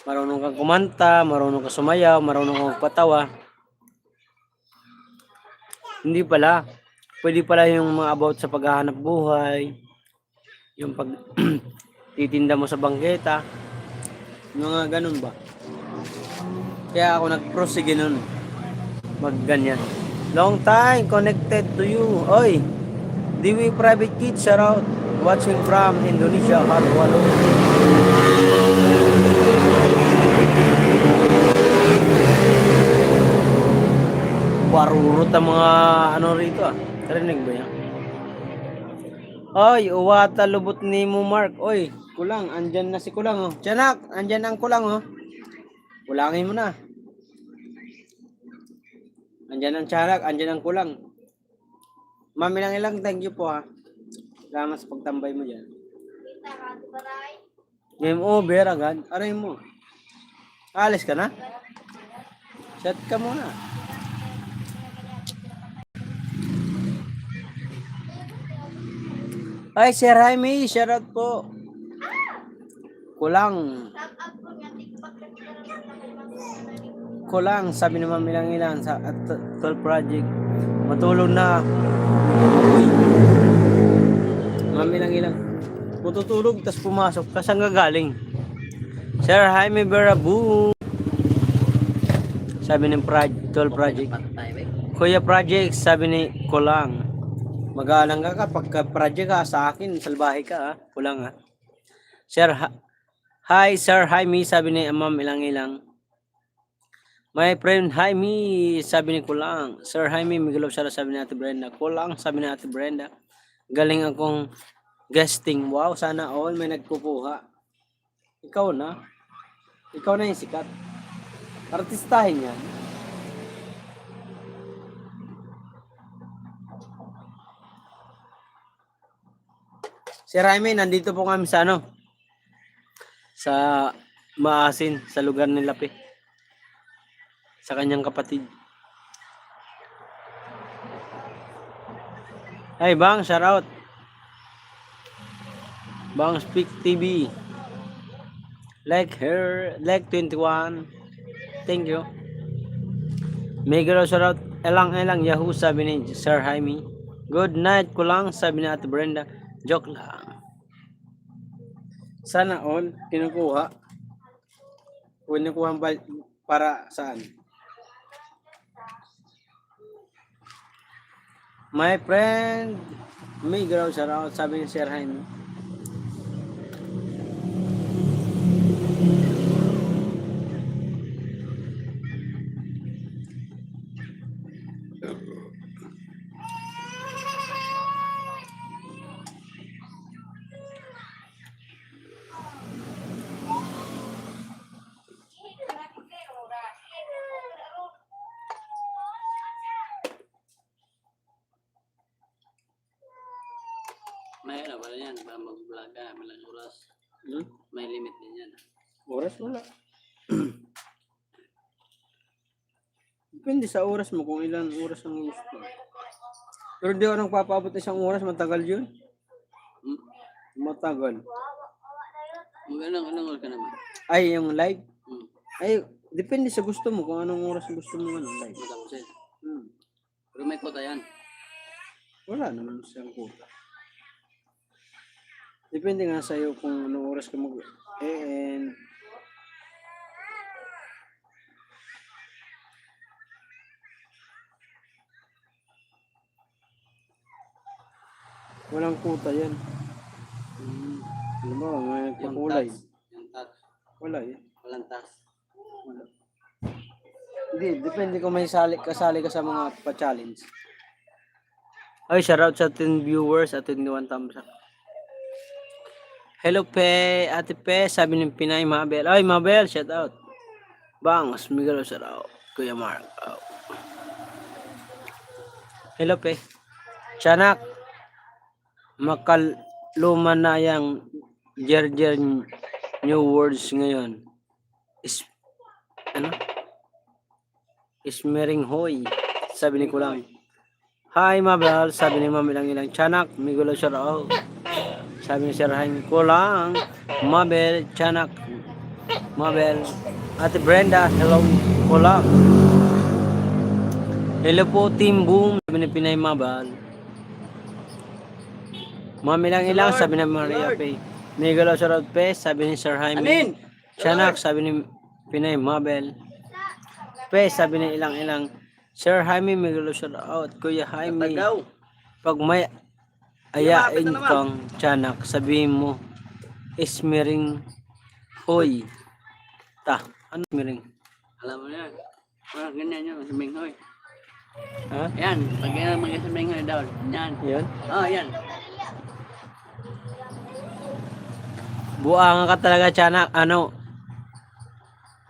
Marunong kang kumanta, marunong kang sumayaw, marunong kang magpatawa. Hindi pala. Pwede pala yung mga about sa paghahanap buhay, yung pag titinda mo sa bangketa, mga ganun ba. Kaya ako nag-prosige nun, magganyan. Long time connected to you. Oy, Diwi Private Kids, shout out. Watching from Indonesia, Harwalo. Warurot ang mga rito ah. Karinig ba yan? Oy, uwata lubot ni mo Mark. Oy, kulang, andyan na si kulang oh. Tiyanak, andyan ang kulang oh. Kulangin mo na. Andyan ang tiyanak, andyan ang kulang. Mami lang ilang, thank you po ha. Salamat sa pagtambay mo dyan. Game over agad. Aray mo. Alis ka na? Set ka muna. Ay, Sir Jaime, shoutout po. Kulang, sabi ni Mami lang ilan sa at 12 project. Matulog na. Uy. Mami lang ilan. Matutulog, tas pumasok. Kasang gagaling? Sir Jaime Berabu. Sabi ni 12 project. Kuya Project, sabi ni Kulang. Magalang ka kapag project ka sa akin, salbahe ka ha. Kulang ha. Hi Sir Jaime, sabi ni Ma'am ilang. My friend Jaime, sabi ni Kulang. Sir Jaime, Miguel Sara, sabi ni Ate Brenda. Kulang, sabi ni Ate Brenda. Galing akong guesting. Wow, sana all may nagkukuha. Ikaw na yung sikat. Artistahin yan. Si Jaime, nandito po kami sa sa Maasin, sa lugar ni Lapi. Sa kanyang kapatid. Hey, Bang, shout out. Bang Speak TV. Like her, like 21. Thank you. Mega shout out. Elang, Yahoo, sabi ni Sir Jaime. Good night, Kulang, sabi ni Ate Brenda. Joke lang. Sana all kinukuha. Kinukuha para saan? My friend, may grow shout out, sabi ni Sir Jaime. May ba yan? Para mag-vlog ka, ilang oras. Hmm? May limit din yan. Oras wala. Depende sa oras mo kung ilan oras ang gusto. Pero di ako nagpapaabot isang oras, matagal yun. Hmm? Matagal. Anong oras ka naman? Ay, yung live? Hmm. Ay, depende sa gusto mo kung anong oras gusto mo live. Matapos eh. Hmm. Pero may kota yan. Wala naman siyang quota. Depende nga sa'yo kung anong oras ka mag... and walang quota yan. Alam mo, may Yung pakulay. tax. Yung tax. Wala yan. Walang tax. Wala. Hindi, depende kung may kasali ka sa mga pa-challenge. Ay, shoutout sa 10 viewers at 21 thumbs up. Hello, Pe. Ate Pe, sabi ng Pinay, Mabel. Ay, Mabel, shoutout. Bangs, Miguel, shoutout. Kuya Mark. Oh. Hello, Pe. Tiyanak, makaluma na yung Jerjer new words ngayon. Ano? Ismering hoy. Sabi ni Kulang. Hi, Mabel. Sabi ni Mami lang ilang. Tiyanak, Miguel, shoutout. Sabi ni Sir Jaime, Kulang. Mabel, Tiyanak. Mabel. Ate Brenda, hello. Kulang. Hello po, Team Boom. Sabi ni Pinay Mabel. Mami lang ilang, sabi ni Maria Pay. Miguel Osorot Pe, sabi ni Sir Jaime. Anin! Tiyanak, sabi ni Pinay Mabel. Pe, sabi ni ilang. Sir Jaime, Miguel Osorot. Kuya Jaime, Tagaw. pag may ayain kang tiyanak, sabihin mo, ismiring hoy. Ano ismiring? Alam mo yan. Ganyan yun. Sabihin hoy. Ha? Yan. Pag yan mag-sabihin hoy daw. Yan. Yun? Oh, yan. Buangan ka talaga, tiyanak.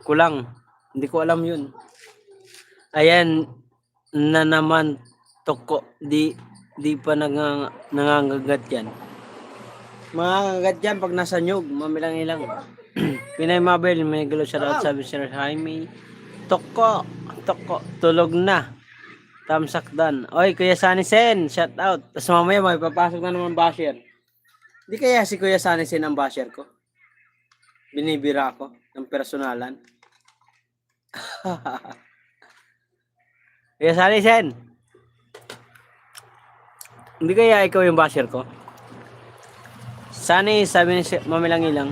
Kulang. Hindi ko alam yun. Ayan na naman toko. Di pa nangangagat yan. Mangangagat yan pag nasa nyug. Mamilang ilang. Pinay Mabel, may gulo siya sabi Sir Jaime. Toko. Tulog na. Tamsakdan. Oy, Kuya Sunny Sen, shout out. Tapos mamaya may papasok na naman basher. Di kaya si Kuya Sunny Sen ang basher ko? Binibira ko ng personalan. Kuya Sunny Sen. Hindi kaya ikaw yung basher ko? Sunny, sabi ni Mamilang ilang.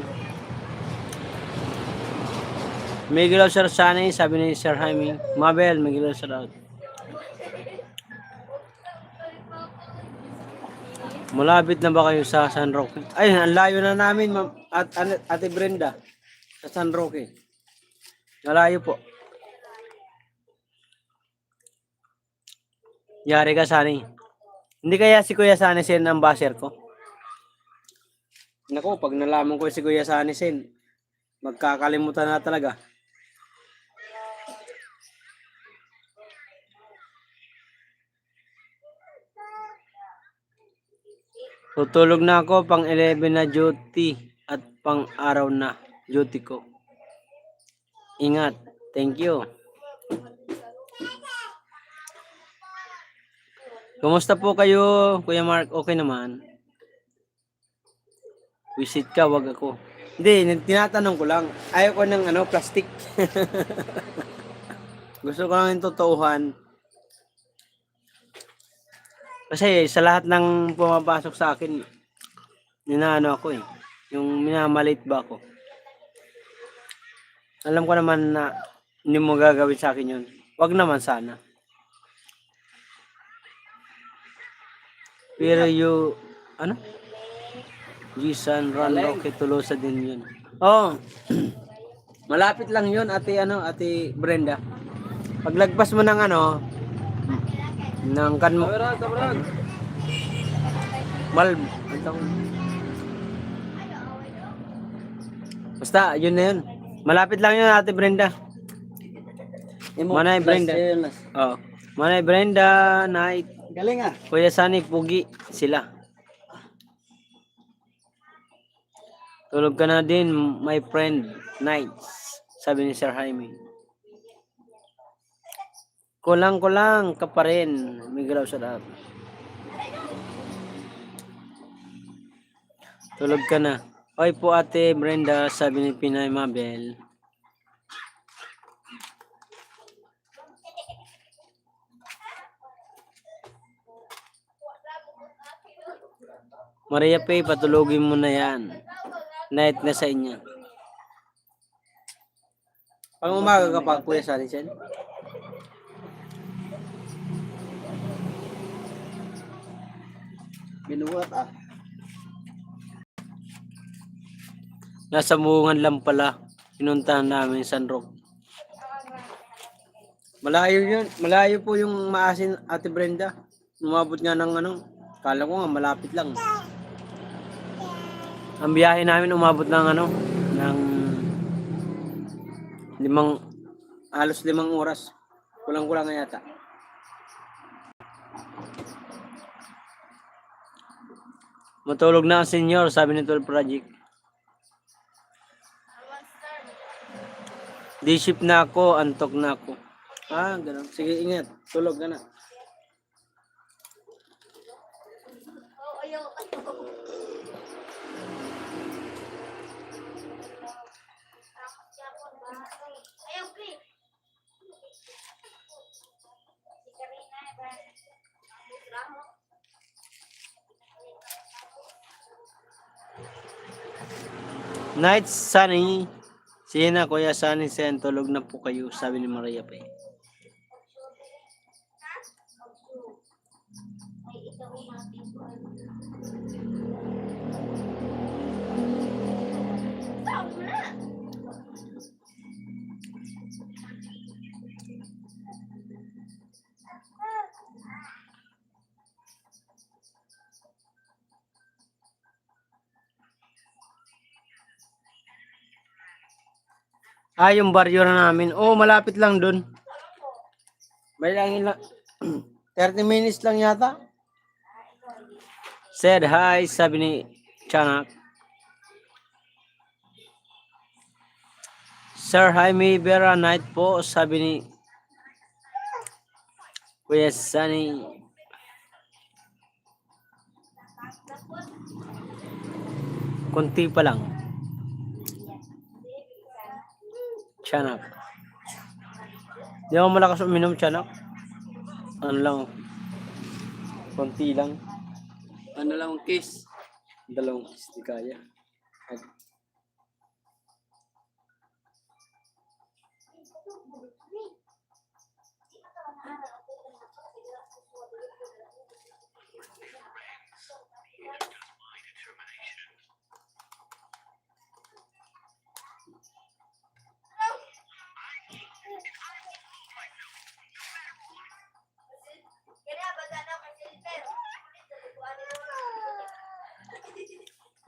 Miguel Sir Sunny, sabi ni Sir Jaime. Mabel, Miguel Sir out. Malapit na ba kayo sa San Roque? Ay, ang layo na namin, Ma'am at Ate Brenda. Sa San Roque. Malayo po. Yari ka, Sunny. Hindi kaya si Kuya Sunny Sen ang basher ko? Naku, pag nalaman ko si Kuya Sunny Sen, magkakalimutan na talaga. Tutulog na ako pang 11 na duty at pang araw na duty ko. Ingat. Thank you. Kumusta po kayo, Kuya Mark? Okay naman. Visit ka, wag ako. Hindi, tinatanong ko lang. Ayaw ko ng plastic. Gusto ko lang yung totoohan. Kasi sa lahat ng pumapasok sa akin, ninaano ako eh. Yung minamalit ba ako. Alam ko naman na hindi mo gagawin sa akin yun. Wag naman sana. Pero Gisan, Ron, Roque, Tolosa din yun. Oh, malapit lang yun, Ate Brenda. Paglagpas mo ng ng kanmo. Malb. Basta, yun na yun. Malapit lang yun, Ate Brenda. Manay Brenda. Oh. Manay Brenda, Night. Galing ah. Kuya Sunny, Pugi, sila. Tulog ka na din, my friend. Night. Sabi ni Sir Jaime. Kulang ka pa rin. May galaw sa lahat. Tulog ka na. Hoy po ate Brenda, sabi ni Pinay Mabel. Maria Pay, patulogin mo na yan. Night na sa inyo. Pang umaga ka pa, Kuya Salicen? Binuhat ah. Nasa Muungan lang pala. Pinuntahan namin San Roque. Malayo yun. Malayo po yung maasin, Ate Brenda. Umabot nga ng ano. Kala ko nga malapit lang. Ang biyahe namin umabot ng ano. Ng halos 5 oras. Kulang-kulang nga yata. Matulog na ang senior, sabi ni Tol Project. Di shift na ako, antok na ako. Ah, ganun. Sige, ingat. Tulog ka na. Oh, ayaw. Ayaw, please. Si Karina, ba? Night sunny. Sige na, Kuya Sunny Sen, tulog na po kayo, sabi ni Maria Pay. Ah, yung baryo na namin. Oh, malapit lang dun. May lang 30 minutes lang yata. Said hi, sabi ni Chanak. Sir Jaime Vera, night po, sabi ni Kuya Sunny. Kunti pa lang. Chanak. Di ako malakas uminom, Chanak. Ano lang. Kunti lang. Ano lang ang case? 2 kiss, di kaya.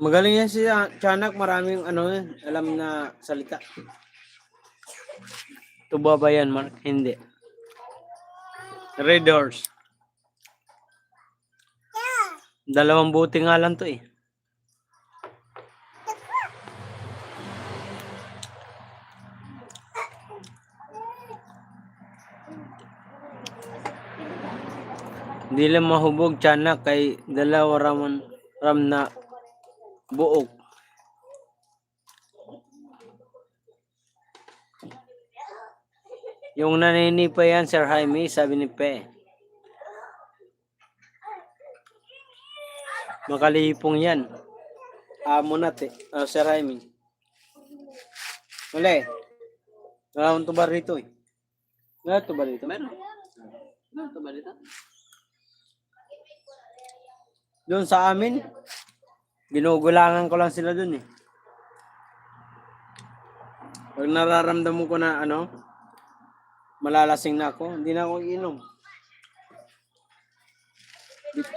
Magaling yan si Chanak, maraming ano alam na salita. Tuba ba yan, Mark? Hindi. Red Horse. 2 buti nga lang to eh. Hindi lang mahubog, Chanak, kay 2 ram na buok. Yung nanini pa yan, Sir Jaime, sabi ni Pe. Makalipong yan. Amo natin. Sir Jaime. Wala eh. Wala akong tubar rito eh. Wala tubar rito. Meron. Meron ito ba dito? Doon sa amin, ginugulangan ko lang sila doon eh. Pag nararamdaman ko na ano, malalasing na ako, hindi na ako iinom.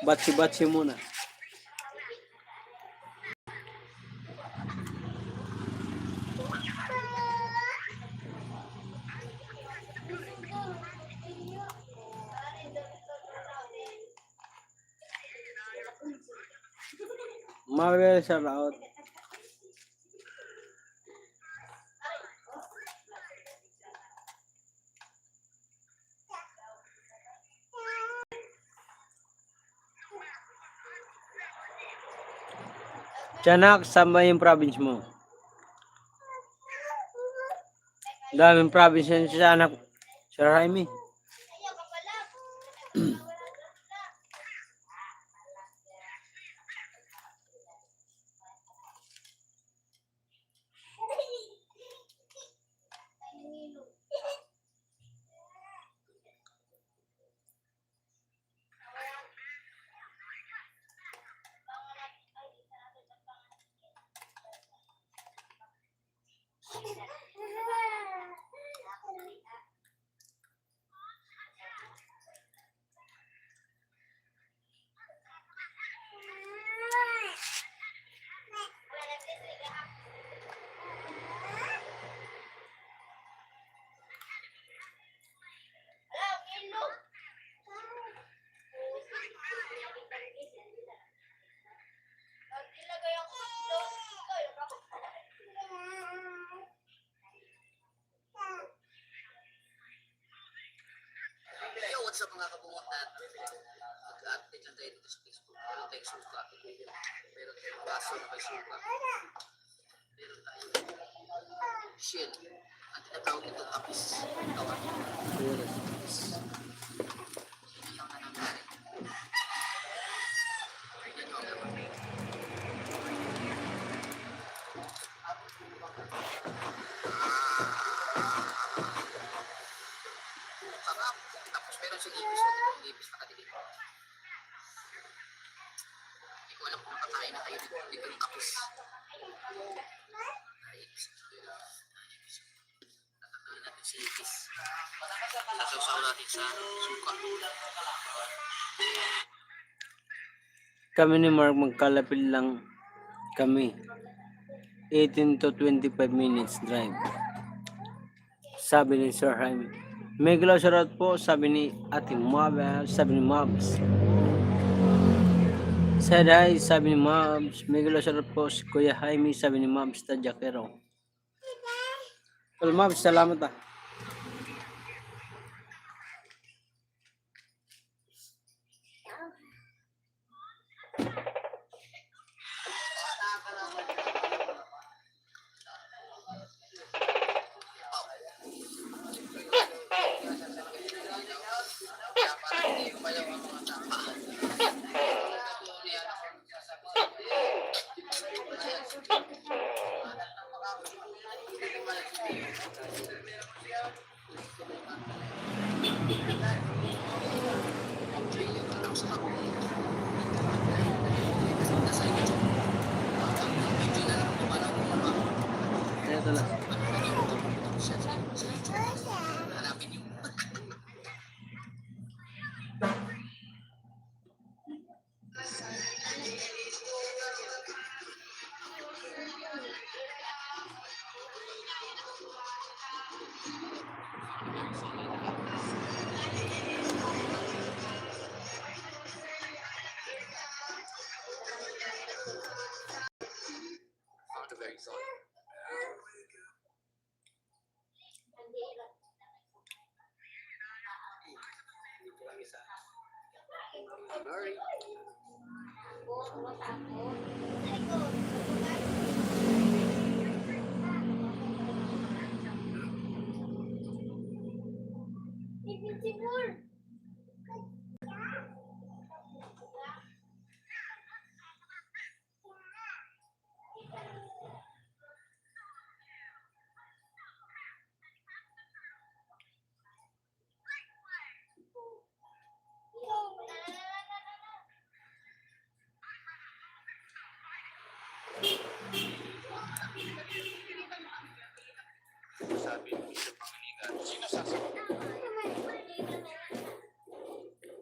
Batsi-batsi muna. Mabel sa laot. Tiyanak, saan ba yung province mo? Daming province yan sa Tiyanak. Sir Jaime. Ayaw ka pala. Yo, what's up mga kabungot natin? Mag-update lang tayo dito sa Facebook. Meron tayong suka. Meron tayong baso na may suka. Meron tayong shit. Ang tinatawag nito tapis. Tawag nito. Tapis. Sinilaw na ng galit. Tingnan nyo ang laman. Sarap. Tapos meron siyang ibis na dito. Ibis na kadilim. Hindi ko alam kung nakakain na tayo dito. Dito yung tapos. Ibis. Nakakain natin si ibis. Sasaw natin sa suka. Kami ni Mark magkalapit lang kami. 18 to 25 minutes drive. Sabi ni Sir Jaime. Megalo shoutout po, sabi ni Ate Mabel, sabi ni Mabs. Said hi, sabi ni Mabs. Megalo shoutout po si Kuya Jaime, sabi ni Mabs Tajakero. Well, Mabs, salamat ah. Ito lang.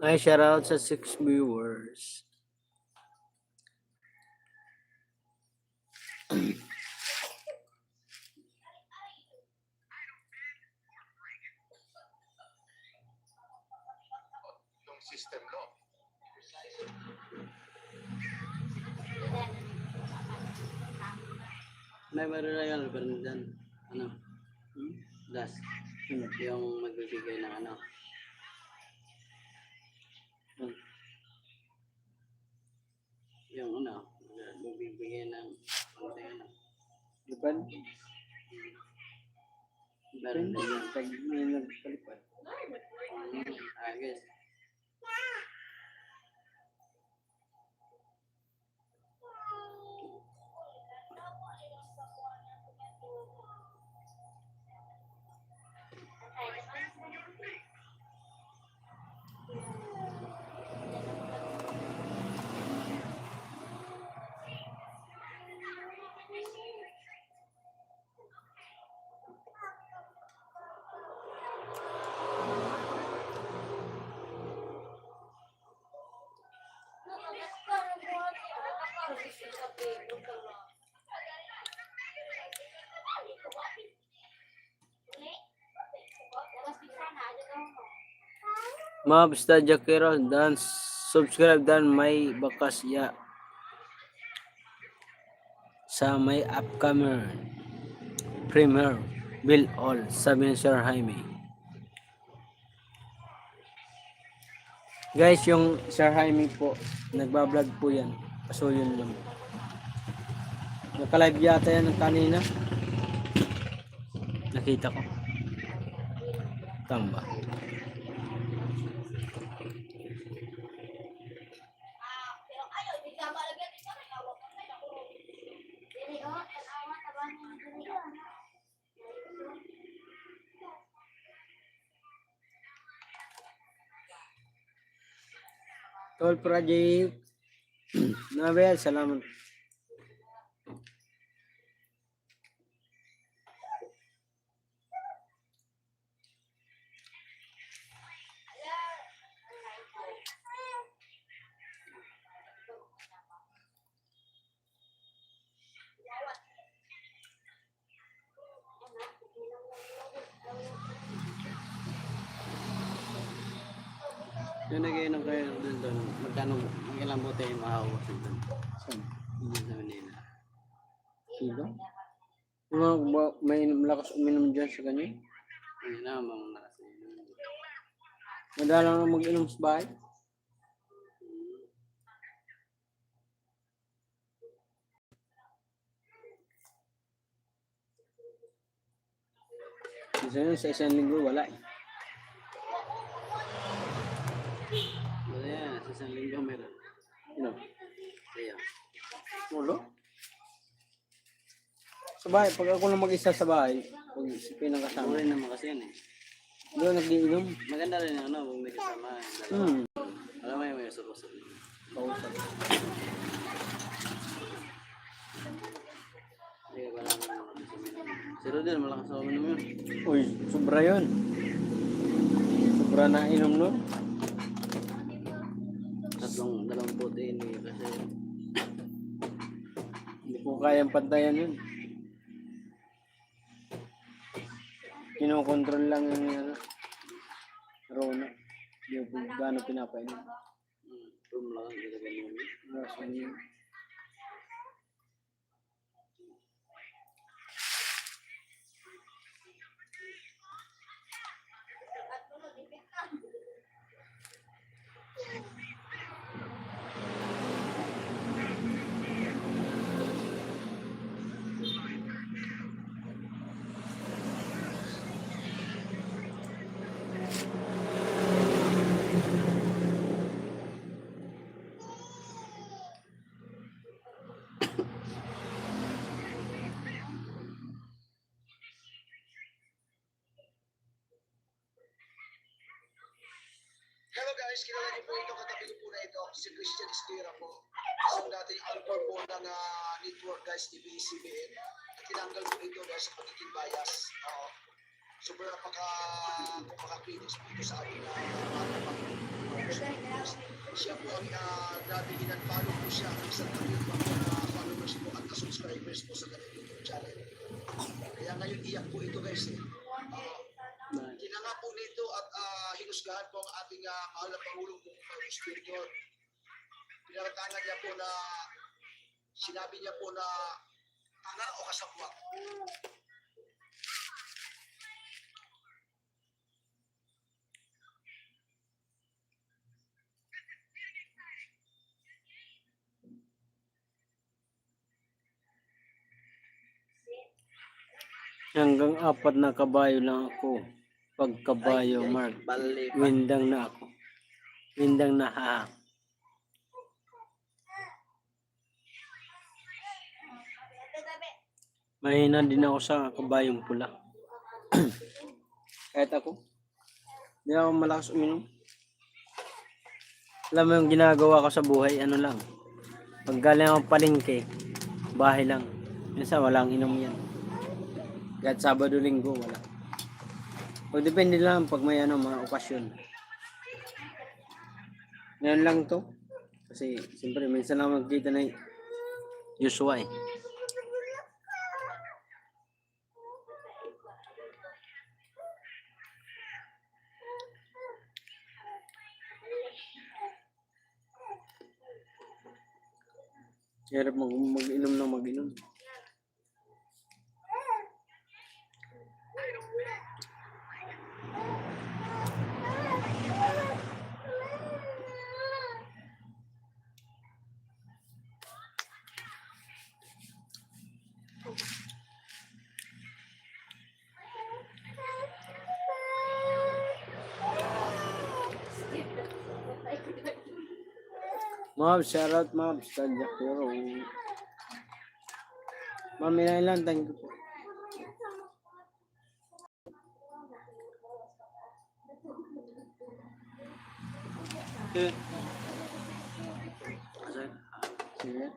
Ay, shoutout sa 6 viewers. May mariregal pero dyan. Ano? Das. Yung magbibigay ng ano. Yung ano, magbibigay ng Lipad. Meron din yan. Pag may nagpalipad. Agis. Mabs Tadya Kero dan subscribe dan may bakas ya sa may upcoming premiere Bill All sabi ni Sir Jaime. Guys, yung Sir Jaime po, nagbablog po yan. Kaso yun lang. Naka-live yata yan ng kanina. Nakita ko. Tamba. Pero ayaw, di ka malagyan ito. Nagawag ko na ako. Dili ko, tanawa, taban mo na dili ko. Tol Project. Nabel, salamat. Yung nag-iinom kayo doon, magkano, ilang bote yung mahawas doon? Saan? Hindi sa Manila. Kilo? May malakas uminom dyan sa kanya. Hindi na, mga nakasin. Madalang na mag-inom sa bahay. Isa yun, sa isang linggo, wala eh. Wala yan, sa isang linggo meron. Ano? Kaya, Ulo? Sa bahay, pag ako lang mag-isa sa bahay, pag si pinakasama, rin naman kasi yan eh. doon nag-iinom. Maganda rin yung ano, kung may kasama. Alam mo yung may usap-usap. Kausap. Hindi ka lang naman sa minum. Si Rodel, malakas sa minum yun. Uy, sobra yun. Sobra na inom nun. Dalawang bote hindi kasi Hindi ko kayang pantayan yun. Kinokontrol lang yung ano, Rona. Hindi ko gaano pinapainom. room lang, hindi ka ganun. Rason yun. Hello guys, kilala niyo po ito, katabi ko po na ito, si Christian Estira po. Isang dating anchor po ng network guys ni BCBN. Tinanggal po ito dahil sa pagiging bias. Sobrang napaka-critics po ito sa ating siya po ang dating in-unfollow po siya ang isang dating followers po at subscribers po sa kanyang YouTube channel. Kaya ngayon iyak po ito guys eh. Tinanga po nito at hinusgahan po ang ating mahal na Pangulong Marcos Jr. Pinaratangan niya po na, sinabi niya po na tanga o kasabwat. Hanggang 4 na kabayo lang ako. Pag kabayo, Ay, Mark, bali pa. windang na ako. Windang na ha. Mahina din ako sa kabayong pula. Kahit ako, hindi ako malakas uminom. Alam mo yung ginagawa ko sa buhay, ano lang. Pag galing ako palengke, bahay lang. Minsan walang inom yan. Kahit Sabado, Linggo, wala. O depende lang pag may ano, mga okasyon. Ngayon lang to. Kasi siyempre minsan lang magkita na Joshua eh. Hirap mag-inom ng mag-inom. Ma'am, shoutout ma'am. Stadia Hero. Ma'am, ilan thank you po. Sige.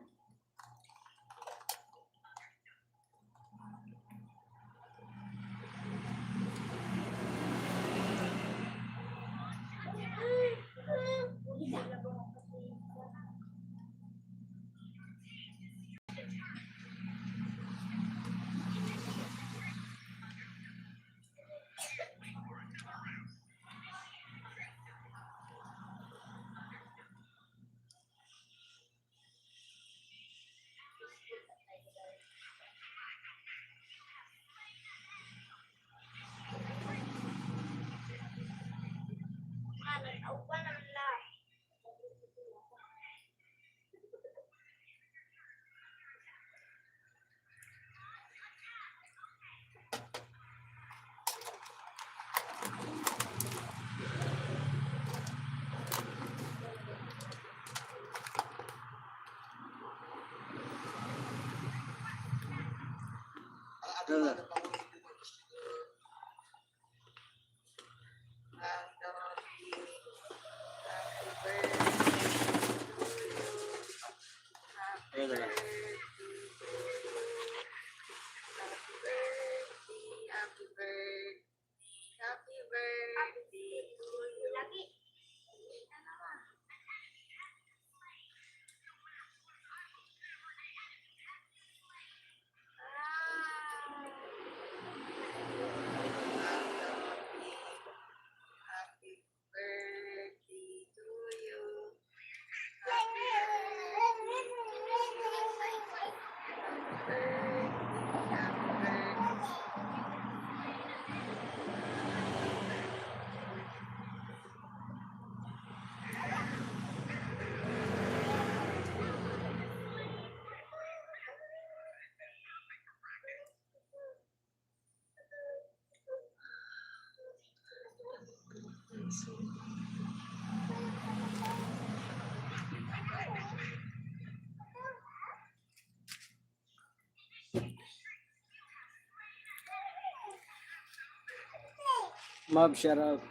Ma'am, shoutout.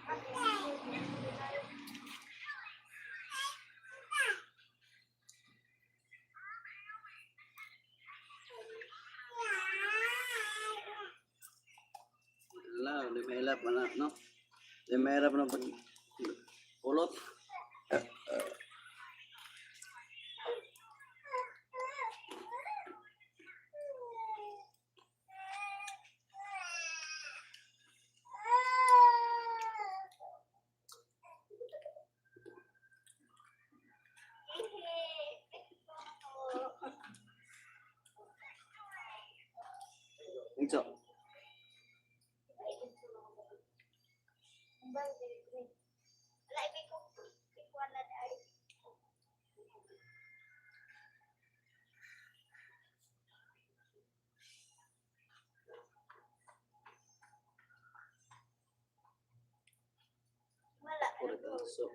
Wala, di mahirap na, no? Di mahirap na pag pulot. Ito. So,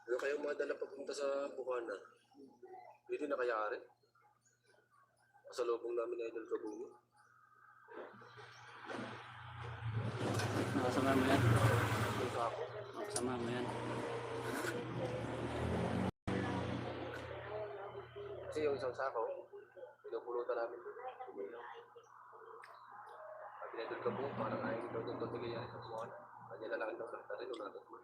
Ano kayong madala papunta sa Bukana? Hindi na kaya rin. Pasalubong namin na Idol Kabungo. nakasama mo yan. Nakasama mo yan. Kasi yung isang sako, pinupulutan namin. Sabi na Idol Kabungo, parang ayaw nito doon bigay yan sa Bukana. Kanya na lang itong sakta rin, wala natin man.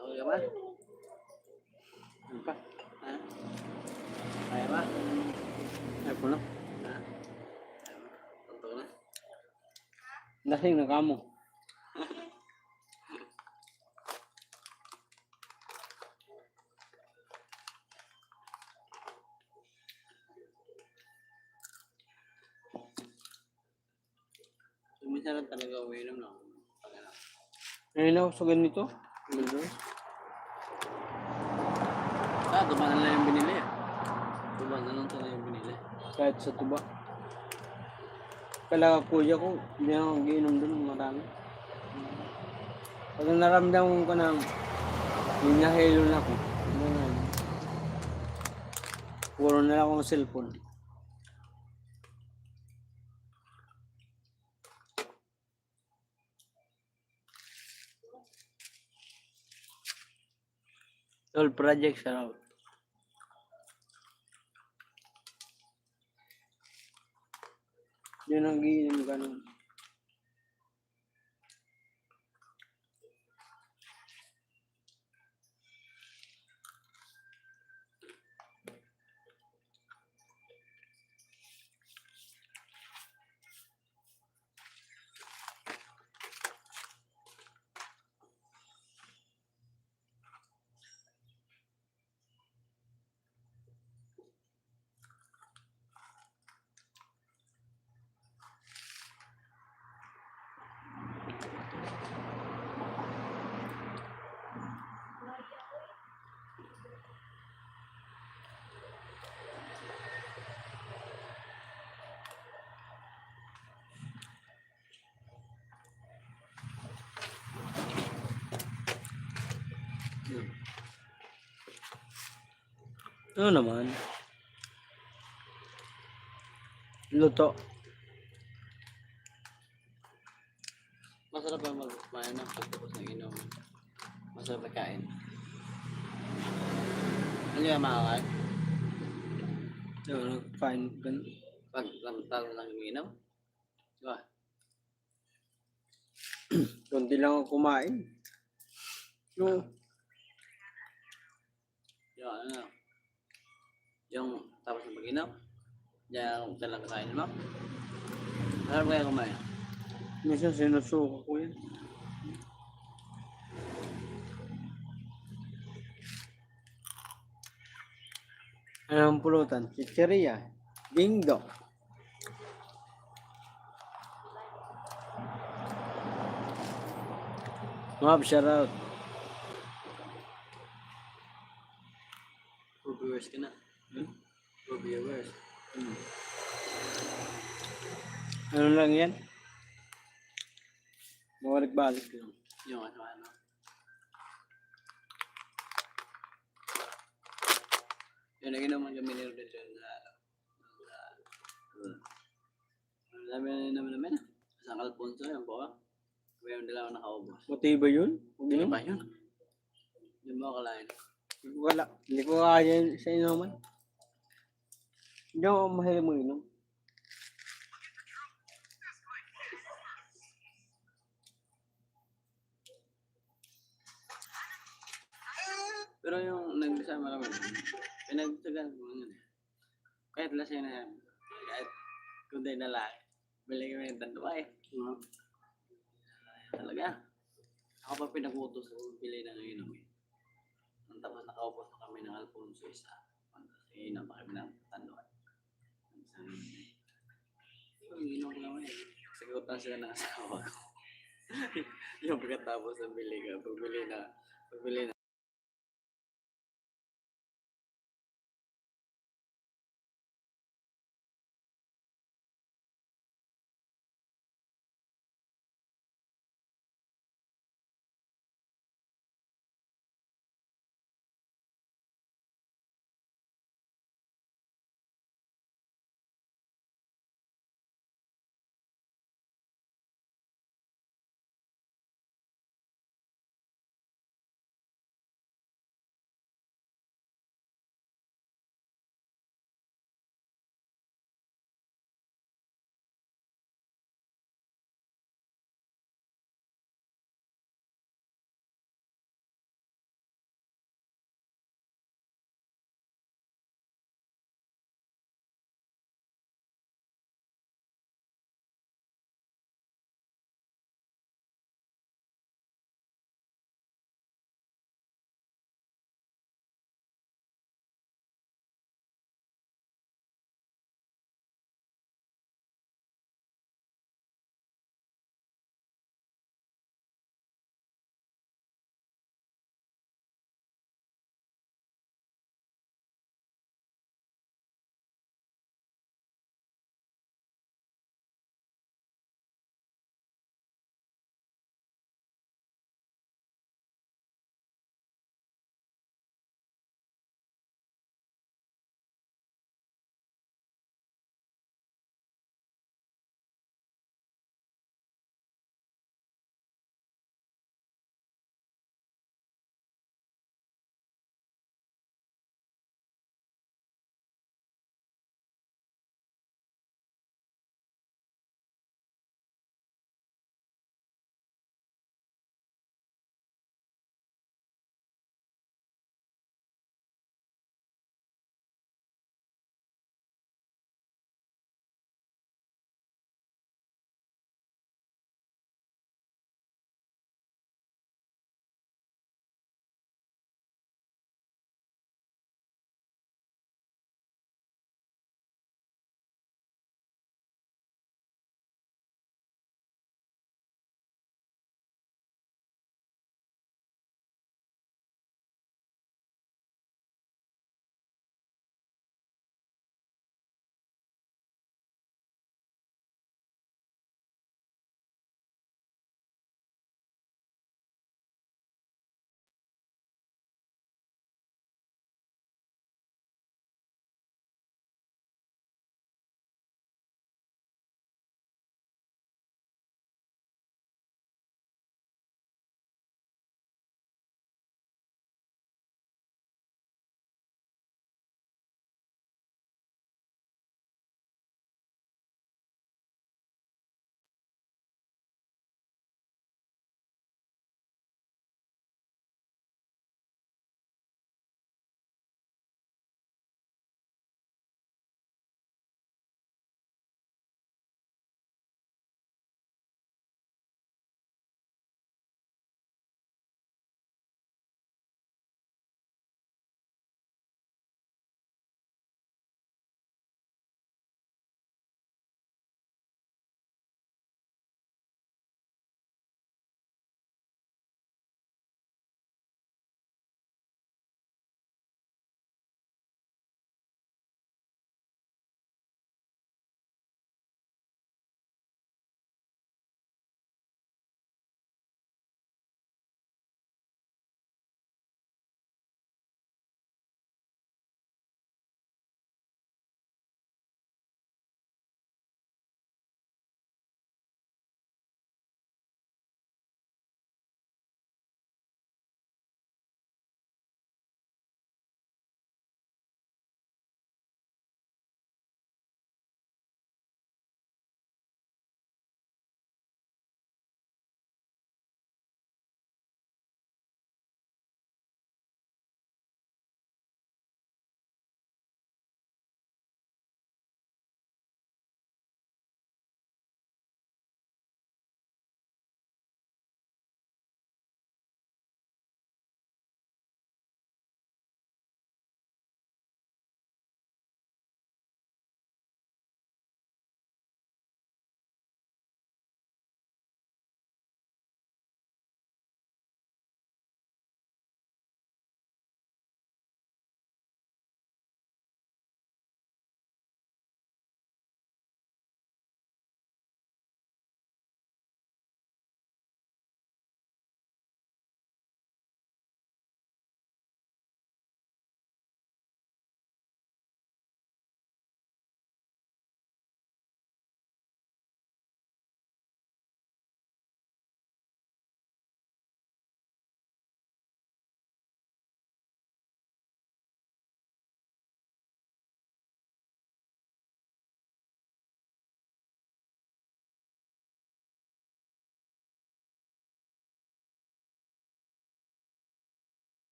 Okay ka ba? Ano pa? Ha? Kaya ba? Ay, puno. Ha? Kaya ba? Totoo na. Lasing na kamo. So, minsan lang talaga umiinom na. Pag ano. Ngayon ako sa ganito. Tuba na lang yung binili. Tuba na lang talaga yung binili. Kahit sa tuba. Kala kuya ko, hindi ako giinom doon marami. Pag naramdaman ko na hinahilo na ako, puro na lang akong cellphone. All projects are out. Yun ang giinom ganun. Ano naman? Luto. Masarap ba mag-mayan ng pagtapos ng inom? Masarap na kain. Ano yung makakain? Fine. Ganun. Pag lamtalo lang yung inom? Diba? Kunti lang ako kumain. No. Yung ano? Yung tapos ng pag-inom? Diyan talaga kain mo? Masarap kaya kumain? Minsan sinusuko ko yan. Anong pulutan? Chicheria. Bingo. Mab, shout out. For viewers ka na. For viewers. Ano lang yan? Mawalik-balik lang. Yung ano. Yun, naginom ang kami ni Rodel dyan sa dami na naman namin. Isang Alfonso, yan po. May dalawa nakaubos. Matibay yun? Hindi ba yun? Hindi mo akalain. Hindi ko kaya yun sa inuman. Hindi ako mahilig mo inom. Pero yung nagsama naman, pinagtagan mo yun. Kahit lasing na yan, kahit kundi na lang, bili kami ng tanduay. Talaga. Ako pa pinagutos sa pili ng inom eh. Tapos nakaupos na kami ng Alfonso isa. Tapos inom pa kami ng tanduay. Yung inom ko naman eh. Sagutan sila ng asawa ko. Yung pagkatapos ng pagbili na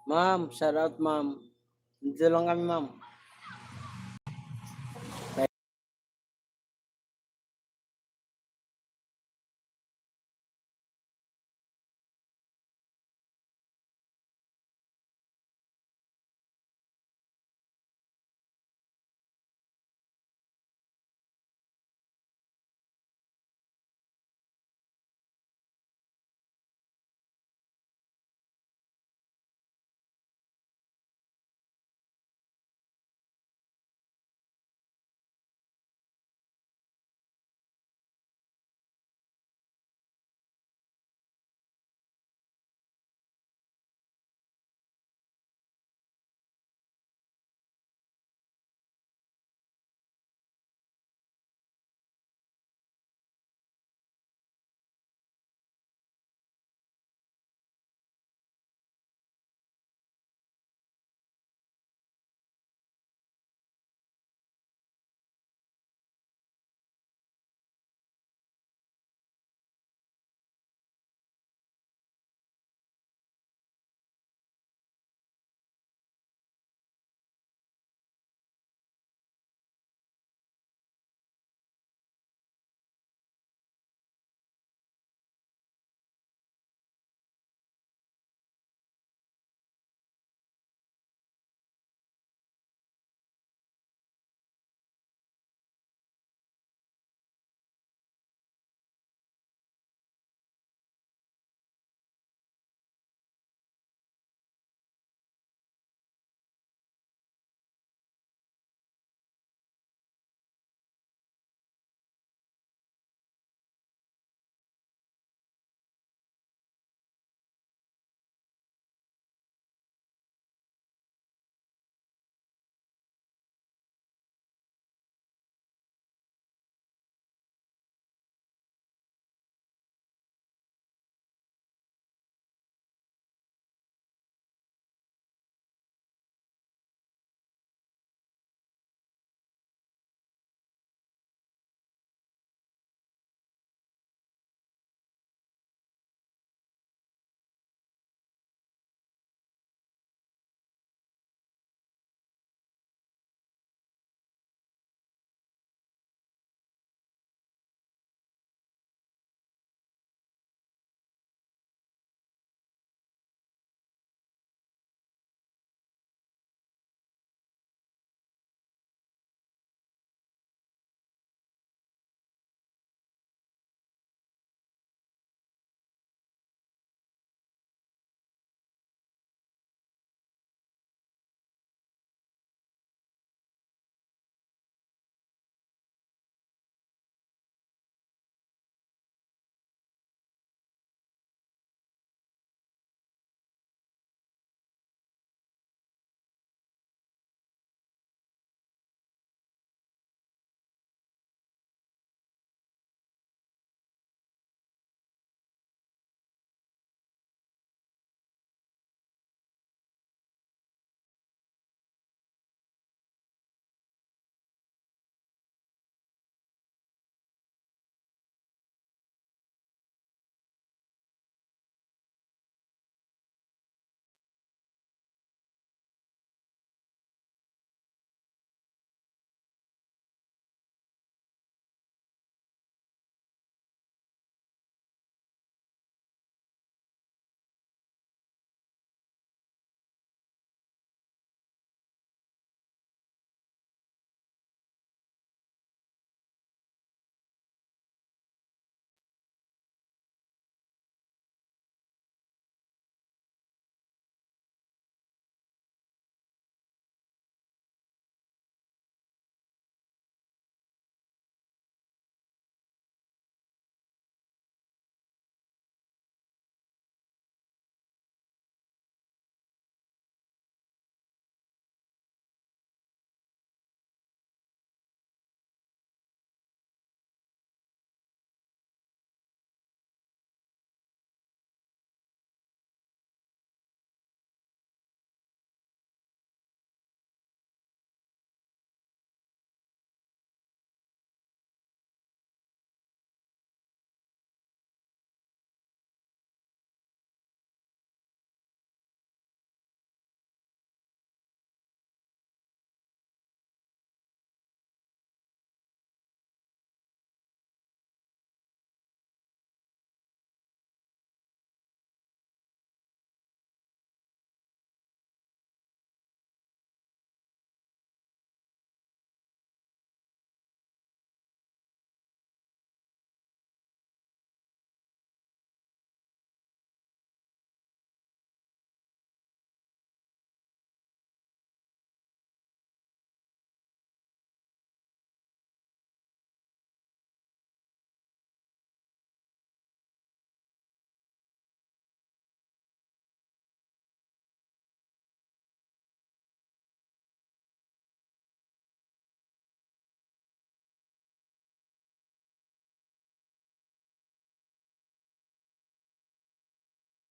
Ma'am, shout out ma'am. Dito lang kami ma'am.